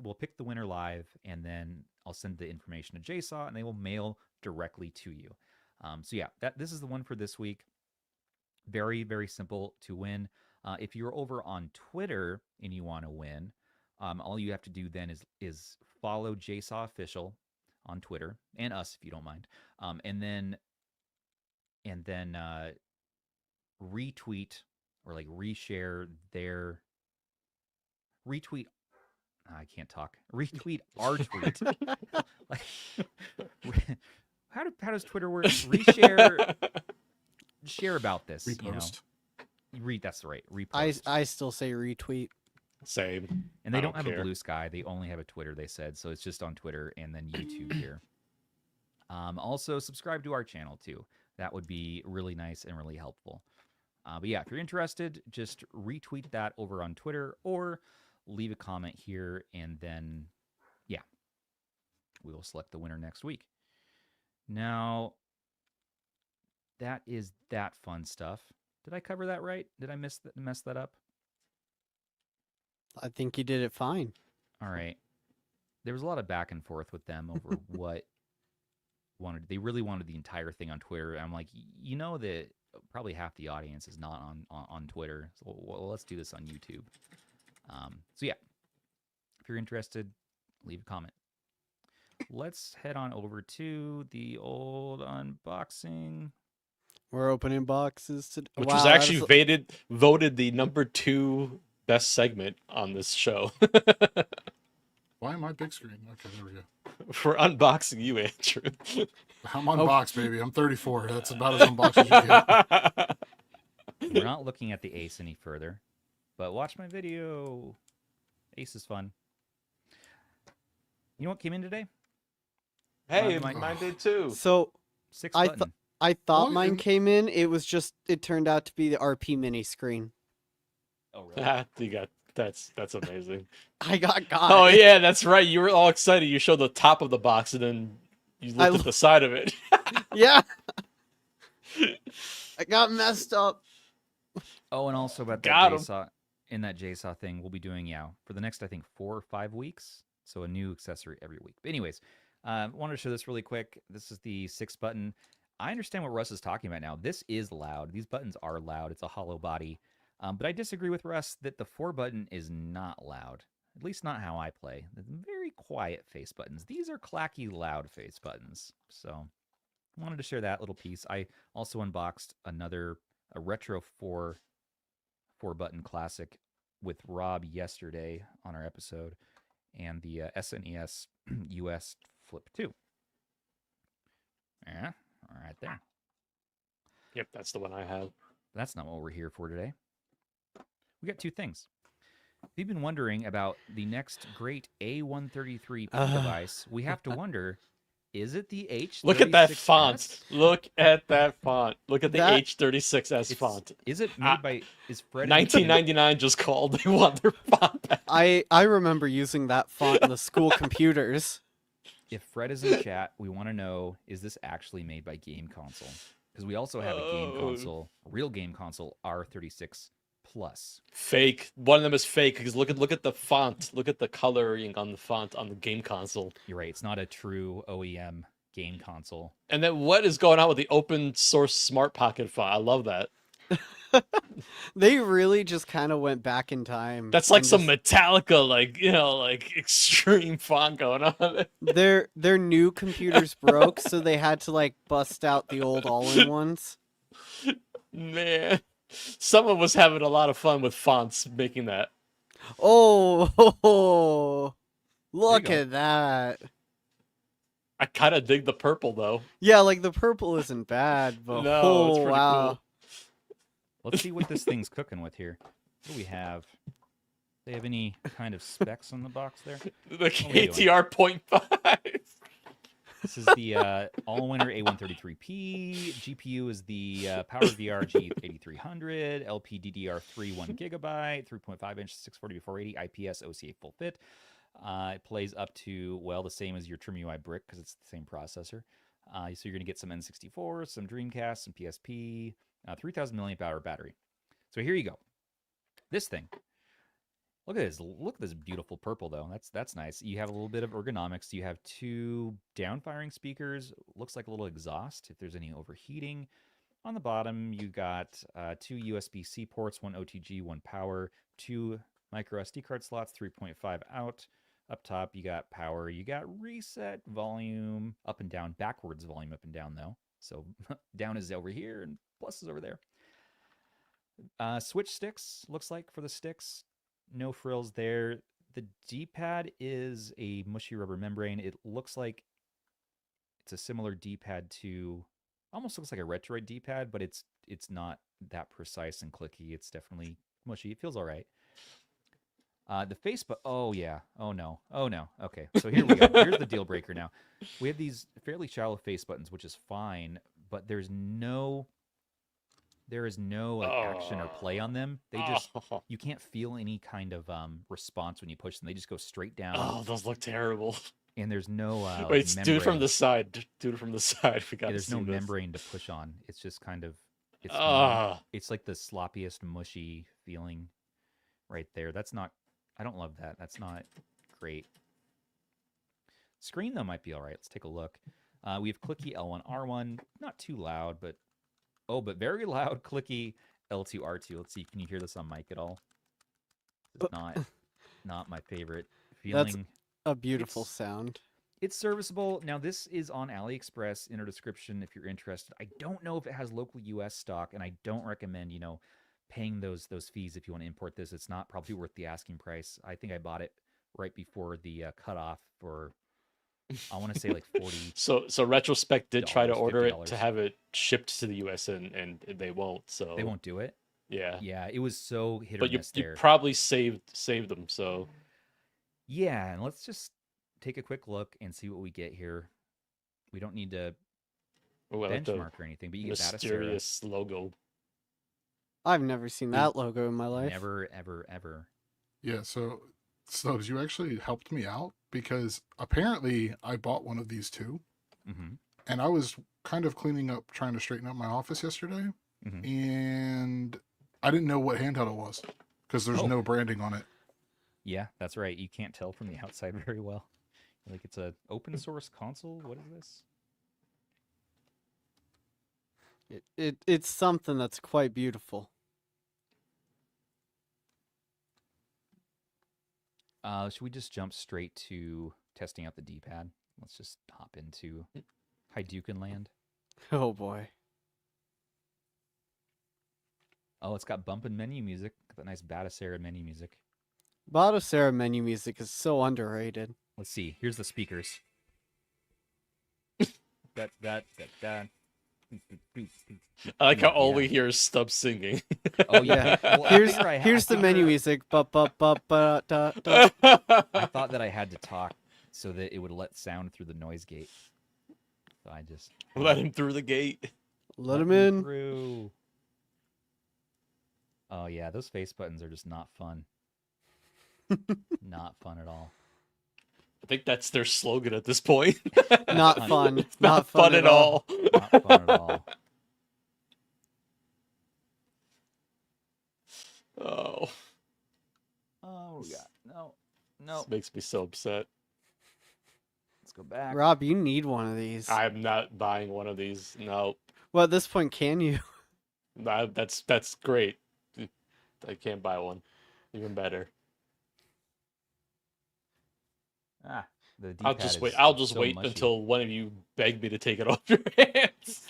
We'll pick the winner live, and then I'll send the information to JSAW, and they will mail directly to you. So yeah, this is the one for this week. Very, very simple to win. If you're over on Twitter and you want to win, all you have to do then is follow JSAW Official on Twitter, and us if you don't mind, and then retweet or like reshare their retweet. I can't talk. Retweet our tweet. Like, how does Twitter work? Reshare. Share about this. Repost. That's right. Repost. I still say retweet. Same. And they don't have a Blue Sky. They only have a Twitter, they said. So it's just on Twitter and then YouTube here. Also, subscribe to our channel, too. That would be really nice and really helpful. But yeah, if you're interested, just retweet that over on Twitter or leave a comment here. And then, yeah, we will select the winner next week. Now, that is that fun stuff. Did I cover that right? Did I mess that up? I think you did it fine. All right. There was a lot of back and forth with them over what they really wanted the entire thing on Twitter. I'm like, that probably half the audience is not on Twitter. So let's do this on YouTube. So yeah, if you're interested, leave a comment. Let's head on over to the old unboxing. We're opening boxes today. Which Wow, was that actually is- voted the #2 best segment on this show. Why am I big screen? Okay, there we go. For unboxing you, Andrew. I'm unboxed, baby. I'm 34. That's about as unboxed as you get. We're not looking at the Ace any further, but watch my video. Ace is fun. You know what came in today? Hey, Mine- mine did too. So 6 I button. I thought Oh, mine and- came in. It turned out to be the RP mini screen. Oh, really? You got that's amazing. I got Oh yeah, that's right. You were all excited. You showed the top of the box and then you looked at the side of it. Yeah. I got messed up. Oh, and also about Got that 'em. JSAW, in that JSAW thing, we'll be doing, for the next, I think, 4 or 5 weeks. So a new accessory every week. But anyways, wanted to show this really quick. This is the 6 button. I understand what Russ is talking about now. This is loud. These buttons are loud. It's a hollow body. But I disagree with Russ that the 4 button is not loud. At least not how I play. They're very quiet face buttons. These are clacky, loud face buttons. So I wanted to share that little piece. I also unboxed a retro 4 button classic with Rob yesterday on our episode, and the SNES US Flip 2. Yeah, all right there. Yep, that's the one I have. That's not what we're here for today. We got 2 things. If you've been wondering about the next great A133P device, we have to wonder, is it the H36S? Look at that font. Look at that font. Look at the That- H36S font. Is it made by, is Fred? 1999 just called. They want their font back. I remember using that font in the school computers. If Fred is in chat, we want to know, is this actually made by Game Console? Because we also have a game console, a real game console, R36 Plus. Fake. One of them is fake because look at the font. Look at the coloring on the font on the game console. You're right. It's not a true OEM game console. And then what is going on with the open source Smart Pocket font? I love that. They really just kind of went back in time. That's like and some just- Metallica, like extreme font going on. Their new computers broke, so they had to like bust out the old all-in-ones. Man, someone was having a lot of fun with fonts making that. Oh, look go. at that. I kind of dig the purple though. Yeah, like the purple isn't bad, but No, it's pretty wow. cool. Let's see what this thing's cooking with here. What do we have? Do they have any kind of specs on the box there? The we doing? KTR 0.5. This is the all-winner A133P. GPU is the PowerVR G8300. LPDDR3 1GB, 3.5-inch 640x480 IPS OCA full fit. It plays up to, well, the same as your Trim UI brick because it's the same processor. So you're going to get some N64, some Dreamcast, some PSP, 3,000 milliamp hour battery. So here you go. This thing. Look at this. Look at this beautiful purple, though. That's nice. You have a little bit of ergonomics. You have 2 down-firing speakers. Looks like a little exhaust if there's any overheating. On the bottom, you got 2 USB-C ports, 1 OTG, 1 power, 2 micro SD card slots, 3.5 out. Up top, you got power. You got reset, volume, up and down, backwards volume up and down, though. So down is over here and plus is over there. Switch sticks, looks like, for the sticks. No frills there. The D-pad is a mushy rubber membrane. It looks like it's a similar D-pad to, almost looks like a retroid D-pad, but it's not that precise and clicky. It's definitely mushy. It feels all right. The face, but oh yeah, oh no. Okay, so here we go. Here's the deal breaker now. We have these fairly shallow face buttons, which is fine, but there is no like, action or play on them. They just, you can't feel any kind of response when you push them. They just go straight down. Oh, those look terrible. And there's no Wait, like, do it from membrane. the side. Do it from the side. We got Yeah, to there's see no this. membrane to push on. It's just kind of it's like the sloppiest, mushy feeling right there. That's not, I don't love that. That's not great. Screen though might be all right. Let's take a look. We have clicky L1 R1, not too loud, but very loud clicky L2 R2. Let's see, can you hear this on mic at all? It's not my favorite feeling. That's a beautiful sound. It's serviceable. Now, this is on AliExpress in our description if you're interested. I don't know if it has local US stock, and I don't recommend, paying those fees if you want to import this. It's not probably worth the asking price. I think I bought it right before the cutoff for, I want to say like 40. So Retrospect did try to order it to have it shipped to the US, and they won't. So they won't do it. Yeah. Yeah, it was so hit or but miss there. You probably saved them. So yeah, and let's just take a quick look and see what we get here. We don't need to benchmark or anything, but you get mysterious logo. I've never seen that logo in my life. Never, ever, ever. Yeah, so Stubbs, you actually helped me out because apparently I bought one of these too. Mm-hmm. And I was kind of cleaning up, trying to straighten up my office yesterday. Mm-hmm. And I didn't know what handheld it was because there's no branding on it. Yeah, that's right. You can't tell from the outside very well. Like, it's a open source console. What is this? It's something that's quite beautiful. Should we just jump straight to testing out the D-pad? Let's just hop into Hadouken land. Oh boy. Oh, it's got bump and menu music. That nice Batacera menu music. Batacera menu music is so underrated. Let's see. Here's the speakers. that. I like how all we hear is Stubbs singing. Oh yeah. Well, here's the menu music. I thought that I had to talk so that it would let sound through the noise gate. So I just let him through the gate. Let him in. Through. Oh yeah, those face buttons are just not fun. Not fun at all. I think that's their slogan at this point. Not fun. Not fun at all. Not fun at all. Oh. Oh yeah. No. This makes me so upset. Let's go back. Rob, you need one of these. I'm not buying one of these. No. Well, at this point, can you? That's great. I can't buy one. Even better. The I'll just wait. I'll just wait until one of you beg me to take it off your hands.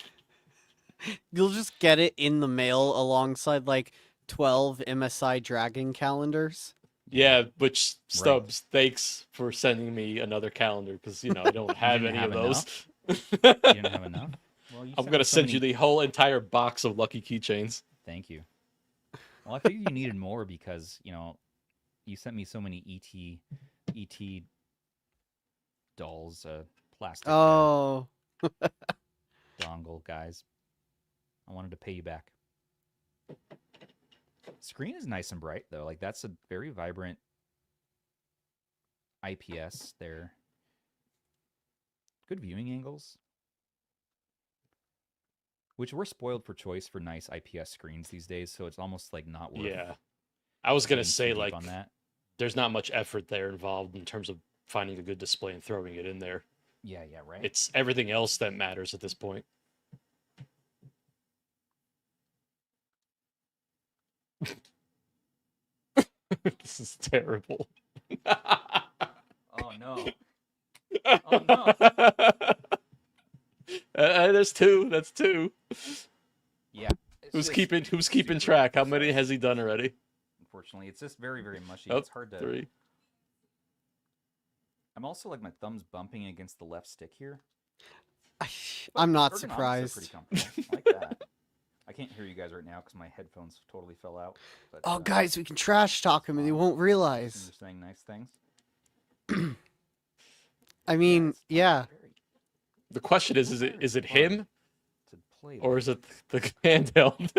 You'll just get it in the mail alongside like 12 MSI Dragon calendars. Yeah, which Stubbs, thanks for sending me another calendar because I don't have any of those. You didn't have enough? Well, I'm gonna send you the whole entire box of lucky keychains. Thank you. Well, I figured you needed more because you sent me so many ET dolls, plastic dongle guys. I wanted to pay you back. Screen is nice and bright though. Like, that's a very vibrant IPS there. Good viewing angles. Which we're spoiled for choice for nice IPS screens these days, so it's almost like not worth. Yeah, I was gonna say like on that. There's not much effort there involved in terms of finding a good display and throwing it in there. Yeah, right. It's everything else that matters at this point. This is terrible. Oh no. Oh no. There's two. That's two. Yeah. Who's keeping track? How many has he done already? Unfortunately, it's just very, very mushy. Oh, it's hard to. 3. I'm also like my thumb's bumping against the left stick here. I'm not Ergonomics are surprised. pretty comfortable. I like that. I can't hear you guys right now because my headphones totally fell out. But, Oh, guys, we can trash talk him and he won't realize. You're saying nice things. I mean, yeah. The question is it him To play or is it the handheld?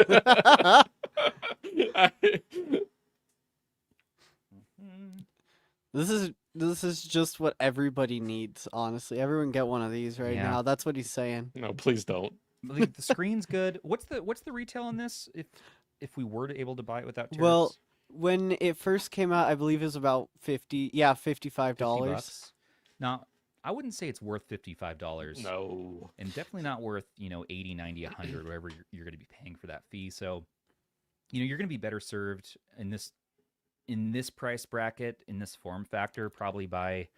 This is just what everybody needs, honestly. Everyone get one of these right Yeah. now. That's what he's saying. No, please don't. Like, the screen's good. What's the retail on this if we were able to buy it without tariffs? Well, when it first came out, I believe it was about $55. $50. Now, I wouldn't say it's worth $55. No. And definitely not worth, 80, 90, 100, whatever you're going to be paying for that fee. So, you're going to be better served in this price bracket, in this form factor, probably by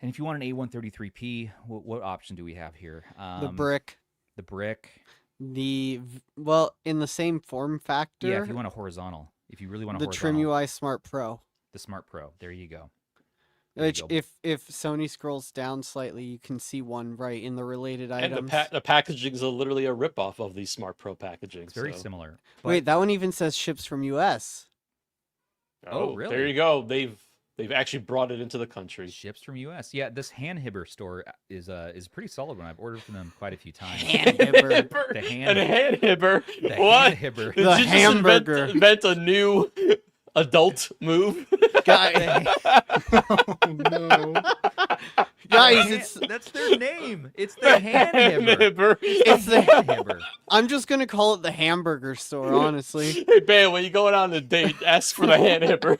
And if you want an A133P, what option do we have here? The brick. The brick. Well, in the same form factor. Yeah, if you want a horizontal. If you really want a horizontal. The Trim UI Smart Pro. The Smart Pro. There you go. Which, if Sony scrolls down slightly, you can see one right in the related items. And the packaging is literally a ripoff of the Smart Pro packaging. It's very similar. Wait, that one even says ships from US. Oh, really? There you go. They've actually brought it into the country. Ships from US. Yeah, this Handhibber store is a pretty solid one. I've ordered from them quite a few times. Handhibber. The Handhibber. The What? Handhibber. Did The you just hamburger. invent a new adult move? Guys, Oh no. That's their name. It's the Handhibber. it's the Handhibber. I'm just gonna call it the hamburger store, honestly. Hey, Ben, when you going on a date, ask for the Handhibber.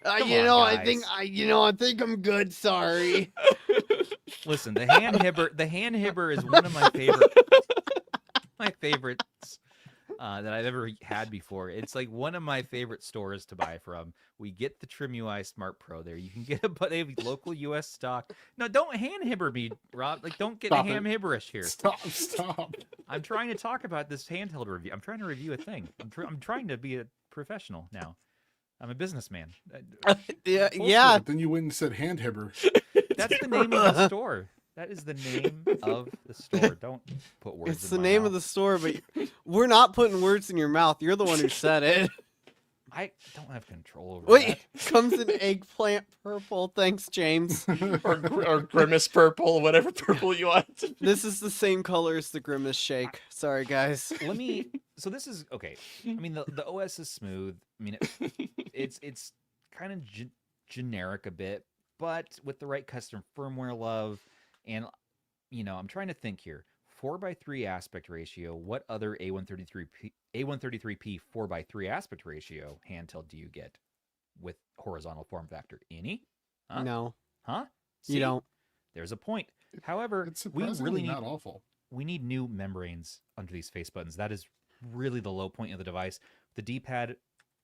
I think I'm good. Sorry. Listen, the Handhibber is one of my favorites that I've ever had before. It's like one of my favorite stores to buy from. We get the Trim UI Smart Pro there. You can get they have local US stock. No, don't Handhibber me, Rob. Like, don't get Handhibberish here. Stop. I'm trying to talk about this handheld review. I'm trying to review a thing. I'm trying to be a professional now. I'm a businessman. Yeah. Then you went and said Handhibber. That's the name of the store. That is the name of the store. Don't put words It's in the my name mouth. of the store, but we're not putting words in your mouth. You're the one who said it. I don't have control over Wait, that. comes in eggplant purple. Thanks, James. or Grimace purple, whatever purple you want. This is the same color as the Grimace Shake. Sorry, guys. So this is okay. I mean, the OS is smooth. I mean, it's kind of generic a bit, but with the right custom firmware love, and I'm trying to think here. 4:3 aspect ratio. What other A133P 4:3 aspect ratio handheld do you get with horizontal form factor? Any? Huh? No. Huh? You don't. There's a point. However, It's we surprisingly really need not awful. we need new membranes under these face buttons. That is really the low point of the device. The D-pad,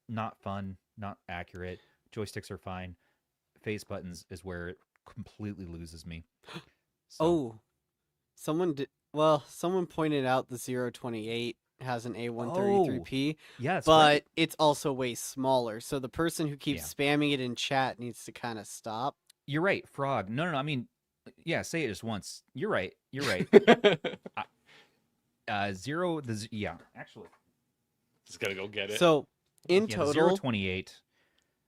not fun, not accurate. Joysticks are fine. Face buttons is where it completely loses me. So, Oh, someone pointed out the 028 has an A133P, yes, but it's also way smaller. So the person who keeps Yeah. spamming it in chat needs to kind of stop. You're right, Frog. No. I mean, yeah, say it just once. You're right. Actually. Just gotta go get it. So in The total, 028,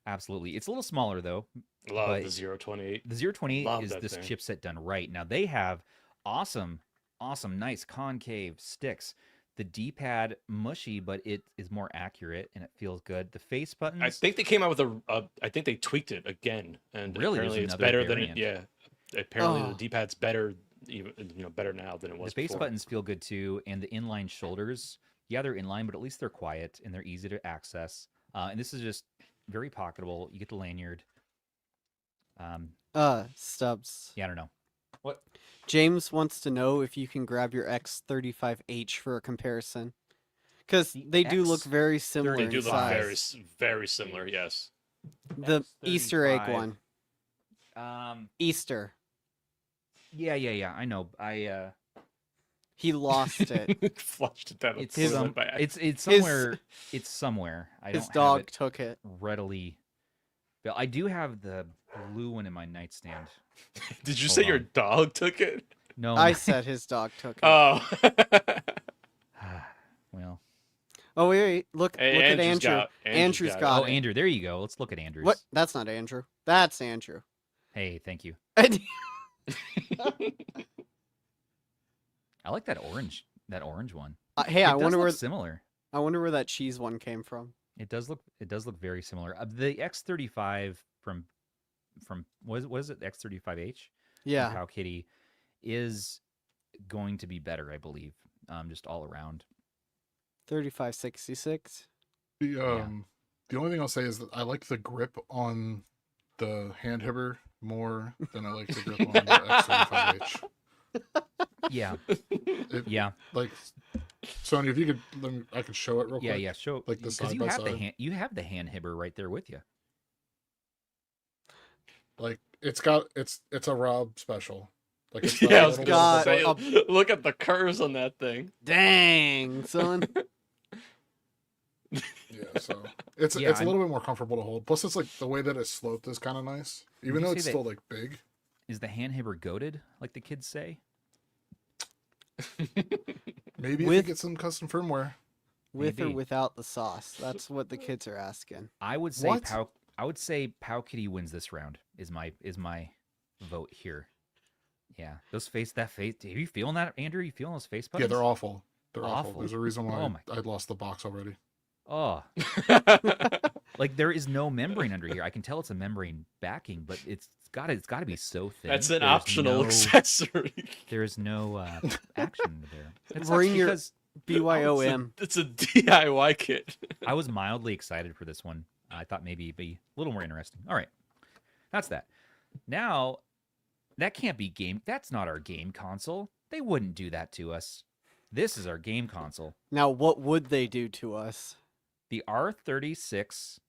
absolutely. It's a little smaller though. Love but the 028. The 028 Love is that this thing. chipset done right. Now they have awesome, nice concave sticks. The D-pad mushy, but it is more accurate and it feels good. The face buttons. I think they came out with I think they tweaked it again, and Really? apparently There's it's another better variant? than it. Yeah, apparently Oh. the D-pad's better, even better now than it was. The face before. buttons feel good too, and the inline shoulders. Yeah, they're inline, but at least they're quiet and they're easy to access. And this is just very pocketable. You get the lanyard. Stubbs. Yeah, I don't know. What? James wants to know if you can grab your X35H for a comparison. Because they do look very similar They in do look size. very similar. Yes. The Easter egg X35. one. Easter. Yeah. I know. He lost it. Flushed it down. It's the some, toilet by it's somewhere. It's somewhere. I His don't dog have it took it. readily. But I do have the blue one in my nightstand. Did you Hold say your on. dog took it? No. I said his dog took it. Oh. Well. Oh wait, look Hey, at Andrew's Andrew. got- Andrew's it. got Oh, it. Andrew. There you go. Let's look at Andrew's. What? That's not Andrew. That's Andrew. Hey, thank you. I like that orange. That orange one. Hey, It I does wonder look where similar. that cheese one came from. It does look very similar. The X35 from what is it? X35H? Yeah. Cow Kitty is going to be better, I believe. Just all around. 3566. The only thing I'll say is that I like the grip on the Handhibber more than I like the grip on the X35H. Yeah. It- Yeah. Like, Sony, if you could, I could show it real quick. Yeah. Show Like the because side you by have the side. you have the Handhibber right there with you. Like it's a Rob special. Like it's Yeah, I was little gonna got say, look at the curves on that thing. Dang, son. Yeah, so it's a little bit more comfortable to hold. Plus, it's like the way that it's sloped is kind of nice, even though it's still like big. Is the handhammer goated, like the kids say? Maybe if you get some custom firmware, with Maybe. or without the sauce. That's what the kids are asking. I would say What? Pow Kitty wins this round. Is my vote here. Yeah, those face. Are you feeling that, Andrew? You feeling those face buttons? yeah, they're awful. They're awful. Awful. There's a reason why Oh I lost the box already. Oh, like there is no membrane under here. I can tell it's a membrane backing, but it's got to be so thin. That's an There's optional no- accessory. There's no action there. It sucks Bring your because BYOM. It's a DIY kit. I was mildly excited for this one. I thought maybe it'd be a little more interesting. All right, that's that. Now, that can't be game. That's not our game console. They wouldn't do that to us. This is our game console. Now, what would they do to us? The R36S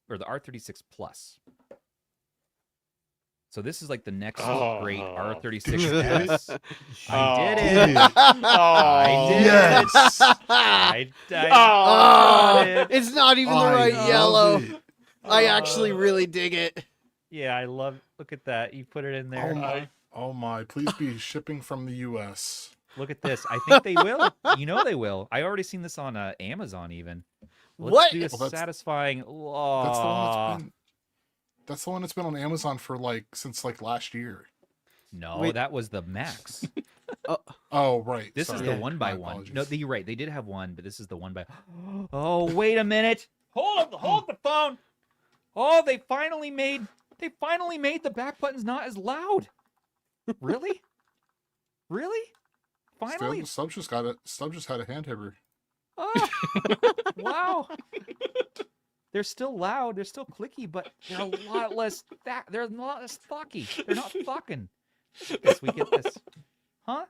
or the R36 Plus. So this is like the next great R36S. I did it. I did Yes. it. It's not even the I right love yellow. it. I actually really dig it. Yeah, I love. Look at that. You put it in there. Oh my! Please be shipping from the U.S. Look at this. I think they will. You know they will. I already seen this on Amazon even. Let's What? do a Well, that's- satisfying. That's the one that's been. That's on Amazon for since last year. No, Wait. that was the Max. Oh right. This Sorry. is the Yeah. one by My one. apologies. No, you're right. They did have one, but this is the one by. Oh, wait a minute. Hold the phone. Oh, they finally made the back buttons not as loud. Really? Really? Finally? Stubbs just got it. Stubbs just had a hand hammer. Oh, wow. They're still loud. They're still clicky, but they're a lot less. They're a lot less thocky. They're not fucking. Yes, we get this. Huh?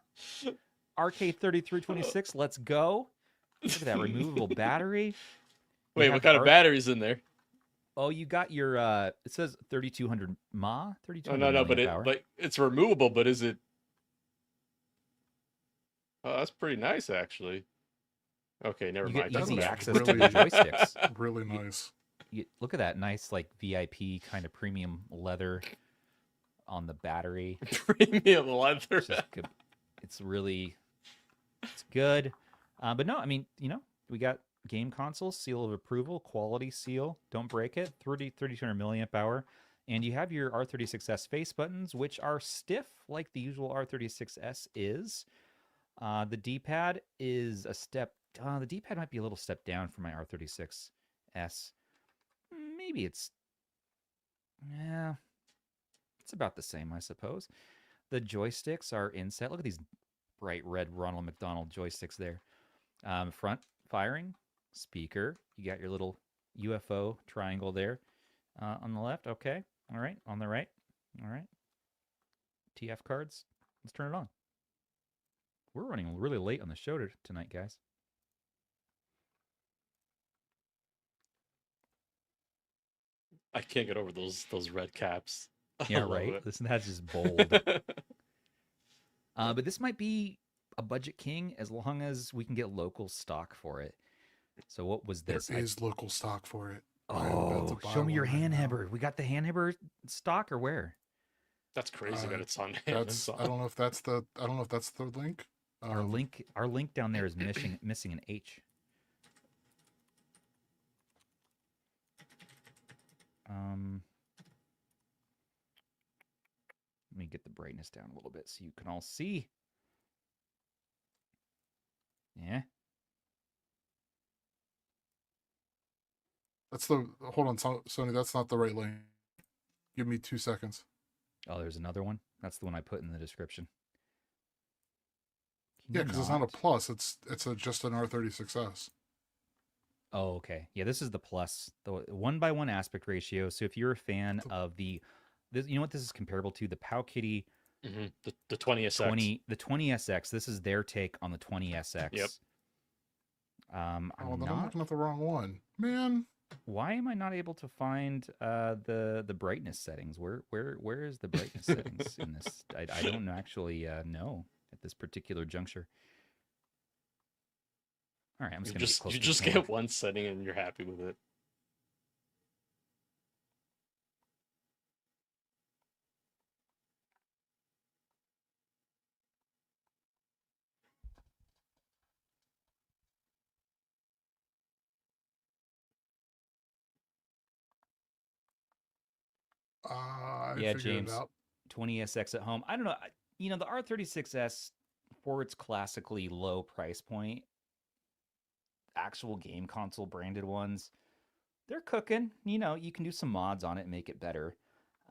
RK3326. Let's go. Look at that removable battery. We Wait, have what kind of R- battery's in there? Oh, you got your. It says 3200 mAh. 3200. No, but milliamp hour. it's removable. But is it? Oh, that's pretty nice, actually. Okay, never You mind. get Doesn't easy matter. access to the Really- joysticks. Really nice. Look at that nice, like VIP kind of premium leather on the battery. Premium leather. It's just good. It's good. But no, I mean, we got game console, seal of approval, quality seal, don't break it, 3200 milliamp hour. And you have your R36S face buttons, which are stiff like the usual R36S is. The D-pad is a step, the D-pad might be a little step down for my R36S. Maybe it's about the same, I suppose. The joysticks are inset. Look at these bright red Ronald McDonald joysticks there. Front firing, speaker. You got your little UFO triangle there on the left. Okay. All right. On the right. All right. TF cards. Let's turn it on. We're running really late on the show tonight, guys. I can't get over those red caps. I Yeah, love right. it. Listen, that's just bold. But this might be a budget king as long as we can get local stock for it. So what was this? There is local stock for it. I am about to buy Show me your one right hand now. hammer. We got the hand hammer stock or where? That's crazy that it's on That's Amazon. I don't know if that's the link. Our link down there is missing an H. Let me get the brightness down a little bit so you can all see. Yeah. That's the hold on, Sony. That's not the right link. Give me 2 seconds. Oh, there's another one. That's the one I put in the description. Can Yeah, you because it's not a plus. It's just an R36S. Oh, okay. Yeah, this is the plus, the 1:1 aspect ratio. So if you're a fan of you know what this is comparable to? The Powkitty The 20SX. the 20SX. This is their take on the 20SX. Yep. I'm Oh, then I'm not. looking at the wrong one, man. Why am I not able to find the brightness settings? Where is the brightness settings in this? I don't actually know at this particular juncture. All right, I'm just gonna you just get one setting and you're happy with it. Yeah, figured James, it out. 20SX at home. I don't know. You know, the R36S, for its classically low price point, actual game console branded ones, they're cooking. You know, you can do some mods on it and make it better.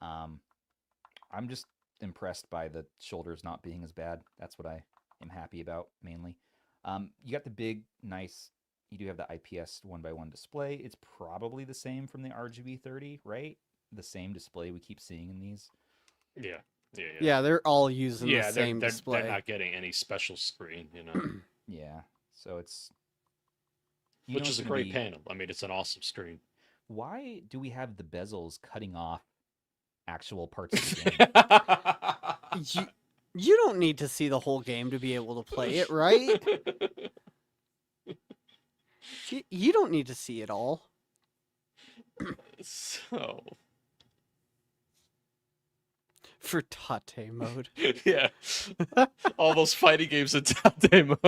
I'm just impressed by the shoulders not being as bad. That's what I am happy about mainly. You got the big, nice. You do have the IPS 1x1 display. It's probably the same from the RGB30, right? The same display we keep seeing in these. Yeah. Yeah, they're all using the same display. They're not getting any special screen, you know. Yeah, so it's which is a great panel. I mean, it's an awesome screen. Why do we have the bezels cutting off actual parts of the game? You don't need to see the whole game to be able to play it, right? You don't need to see it all. So... for Tate mode. Yeah. All those fighting games in Tate mode.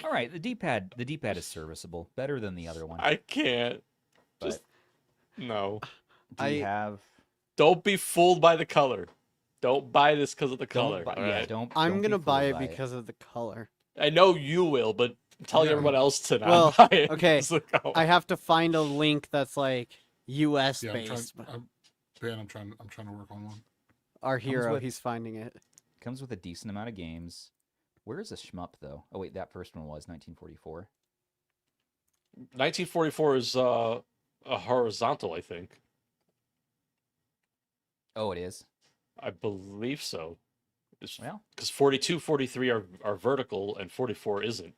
All right, the D-pad is serviceable. Better than the other one. I can't. Just no. Don't be fooled by the color. Don't buy this because of the color. I'm going to buy it because of the color. I know you will, but I'm telling everyone else to not buy it. Okay. I have to find a link that's like US based. I'm trying to work on one. Our hero, he's finding it. Comes with a decent amount of games. Where is the shmup, though? Oh, wait, that first one was 1944. 1944 is a horizontal, I think. Oh, it is? I believe so. Well, because 42, 43 are vertical, and 44 isn't.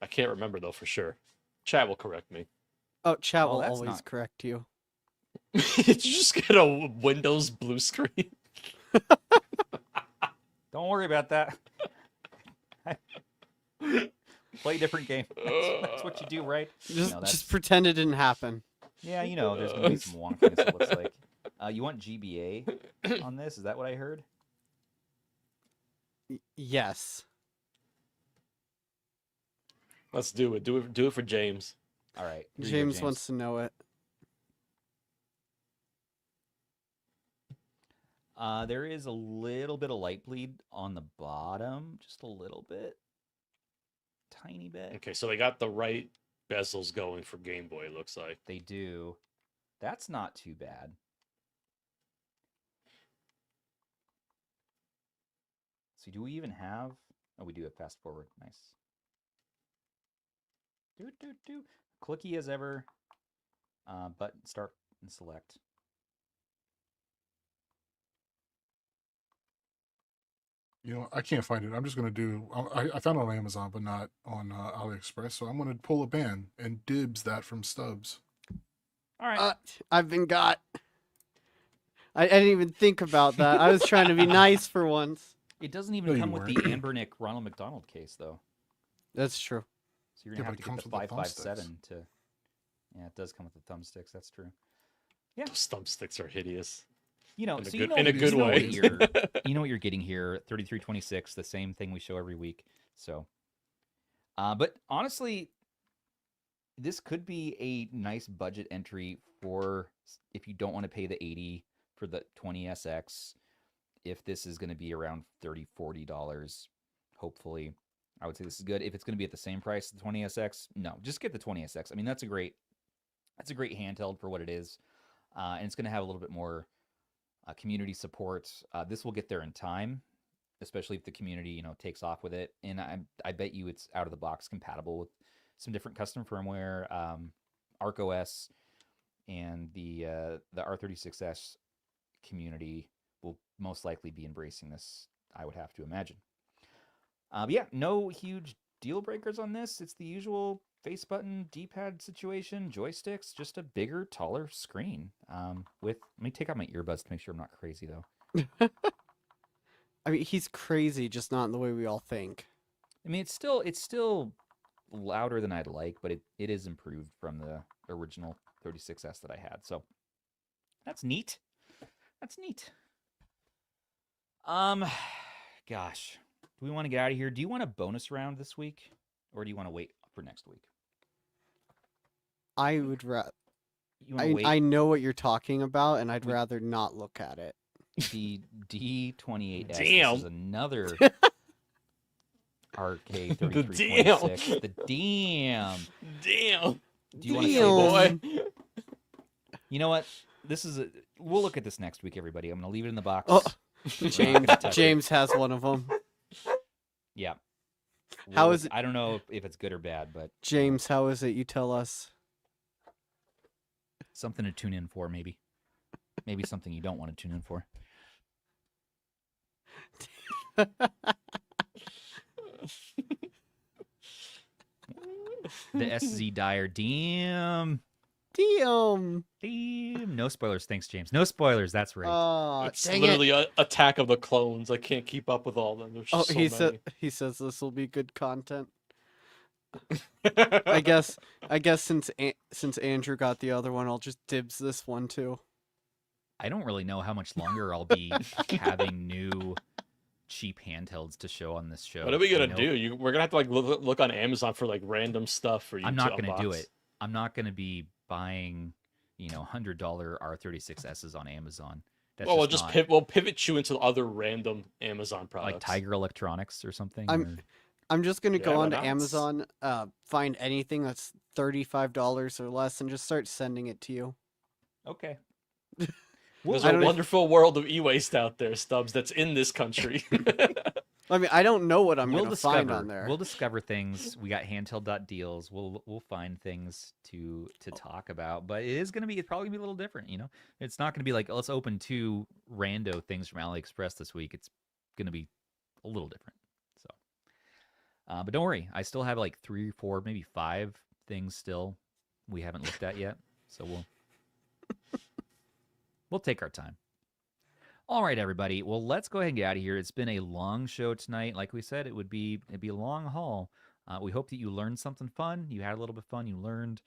I can't remember, though, for sure. Chat will correct me. Oh, chat will always correct you. Did you just get a Windows blue screen? Don't worry about that. Play a different game. That's what you do, right? Just pretend it didn't happen. Yeah, you know, there's going to be some wonkiness, it looks like. You want GBA on this? Is that what I heard? Yes. Let's do it. Do it for James. All right. James wants to know it. There is a little bit of light bleed on the bottom, just a little bit, tiny bit. Okay, so they got the right bezels going for Game Boy, it looks like. They do. That's not too bad. So do we even have... Oh, we do have fast forward. Nice. Clicky as ever. Button, start, and select. You know, I can't find it. I'm just going to do... I found it on Amazon, but not on AliExpress. So I'm going to pull a ban and dibs that from Stubbs. All right. I've been got. I didn't even think about that. I was trying to be nice for once. It doesn't even come with the Anbernic Ronald McDonald case, though. That's true. So you're going to have to get the 557 to... Yeah, it does come with the thumbsticks. That's true. Yeah. Those thumbsticks are hideous. You know, in a good way. You know what you're getting here. 3326, the same thing we show every week. So, but honestly, this could be a nice budget entry for if you don't want to pay the $80 for the 20SX. If this is going to be around $30, $40, hopefully, I would say this is good. If it's going to be at the same price as the 20SX, no, just get the 20SX. I mean, that's a great handheld for what it is, and it's going to have a little bit more community support. This will get there in time, especially if the community, takes off with it. And I bet you it's out of the box compatible with some different custom firmware, ArcOS, and the R36S community will most likely be embracing this, I would have to imagine. But yeah, no huge deal breakers on this. It's the usual face button, D-pad situation, joysticks, just a bigger, taller screen. Let me take out my earbuds to make sure I'm not crazy though. I mean, he's crazy, just not in the way we all think. I mean, it's still louder than I'd like, but it is improved from the original 36S that I had. So that's neat. That's neat. Gosh, do we want to get out of here? Do you want a bonus round this week, or do you want to wait for next week? I would rather. Wait? I know what you're talking about, and I'd rather not look at it. The D28S. Damn. This is another RK3326. The damn. Damn. Do you want to say boy? You know what? We'll look at this next week, everybody. I'm going to leave it in the box. Oh, James has one of them. Yeah. How is it? I don't know if it's good or bad, but James, how is it? You tell us. something to tune in for, maybe. Maybe something you don't want to tune in for. The SZ Dyer. Damn. No spoilers. Thanks, James. No spoilers. That's right. It's literally an Attack of the Clones. I can't keep up with all of them. There's just so many. He says this will be good content. I guess since Andrew got the other one, I'll just dibs this one too. I don't really know how much longer I'll be having new cheap handhelds to show on this show. What are we gonna do? We're gonna have to like look on Amazon for like random stuff for you. I'm not gonna do it. I'm not gonna be buying, $100 R36Ss on Amazon. That's we'll pivot you into other random Amazon products, like Tiger Electronics or something. I'm just gonna go onto Amazon, find anything that's $35 or less, and just start sending it to you. Okay. There's a wonderful world of e-waste out there, Stubbs, that's in this country. I mean, I don't know what I'm going to find on there. We'll discover things. We got handheld.deals. We'll find things to talk about, but it's probably gonna be a little different. It's not gonna be like, let's open 2 rando things from AliExpress this week. It's gonna be a little different. So, but don't worry, I still have like 3, 4, maybe 5 things still we haven't looked at yet. So we'll take our time. All right, everybody. Well, let's go ahead and get out of here. It's been a long show tonight. Like we said, it'd be a long haul. We hope that you learned something fun. You had a little bit of fun. You learned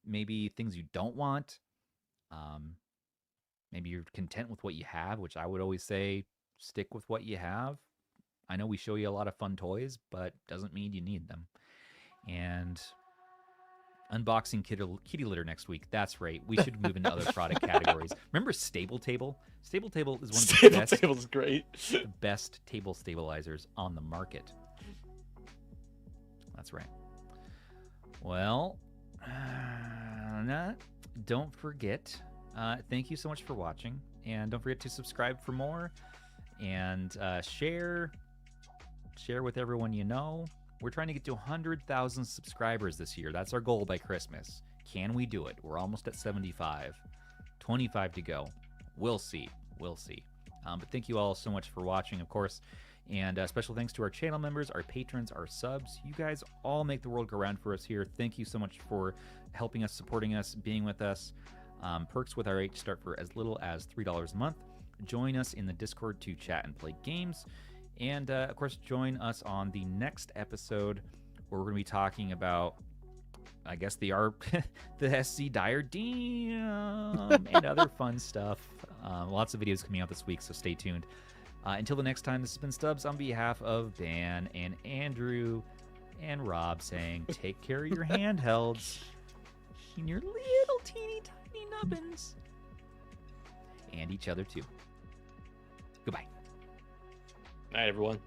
maybe things you don't want. Maybe you're content with what you have, which I would always say, stick with what you have. I know we show you a lot of fun toys, but doesn't mean you need them. And unboxing kitty litter next week. That's right. We should move into other product categories. Remember Stable Table? Stable Table is one of the best. Stable Table's great. The best table stabilizers on the market. That's right. Well, don't forget. Thank you so much for watching, and don't forget to subscribe for more, and share with everyone you know. We're trying to get to 100,000 subscribers this year. That's our goal by Christmas. Can we do it? We're almost at 75. 25 to go. We'll see. But thank you all so much for watching, of course. And special thanks to our channel members, our patrons, our subs. You guys all make the world go round for us here. Thank you so much for helping us, supporting us, being with us. Perks with RH start for as little as $3 a month. Join us in the Discord to chat and play games. And, of course, join us on the next episode where we're going to be talking about, I guess, the SC Dyer Damn and other fun stuff. Lots of videos coming out this week, so stay tuned. Until the next time, this has been Stubbs on behalf of Dan and Andrew and Rob saying, take care of your handhelds and your little teeny tiny nubbins. And each other, too. Goodbye. Night, everyone.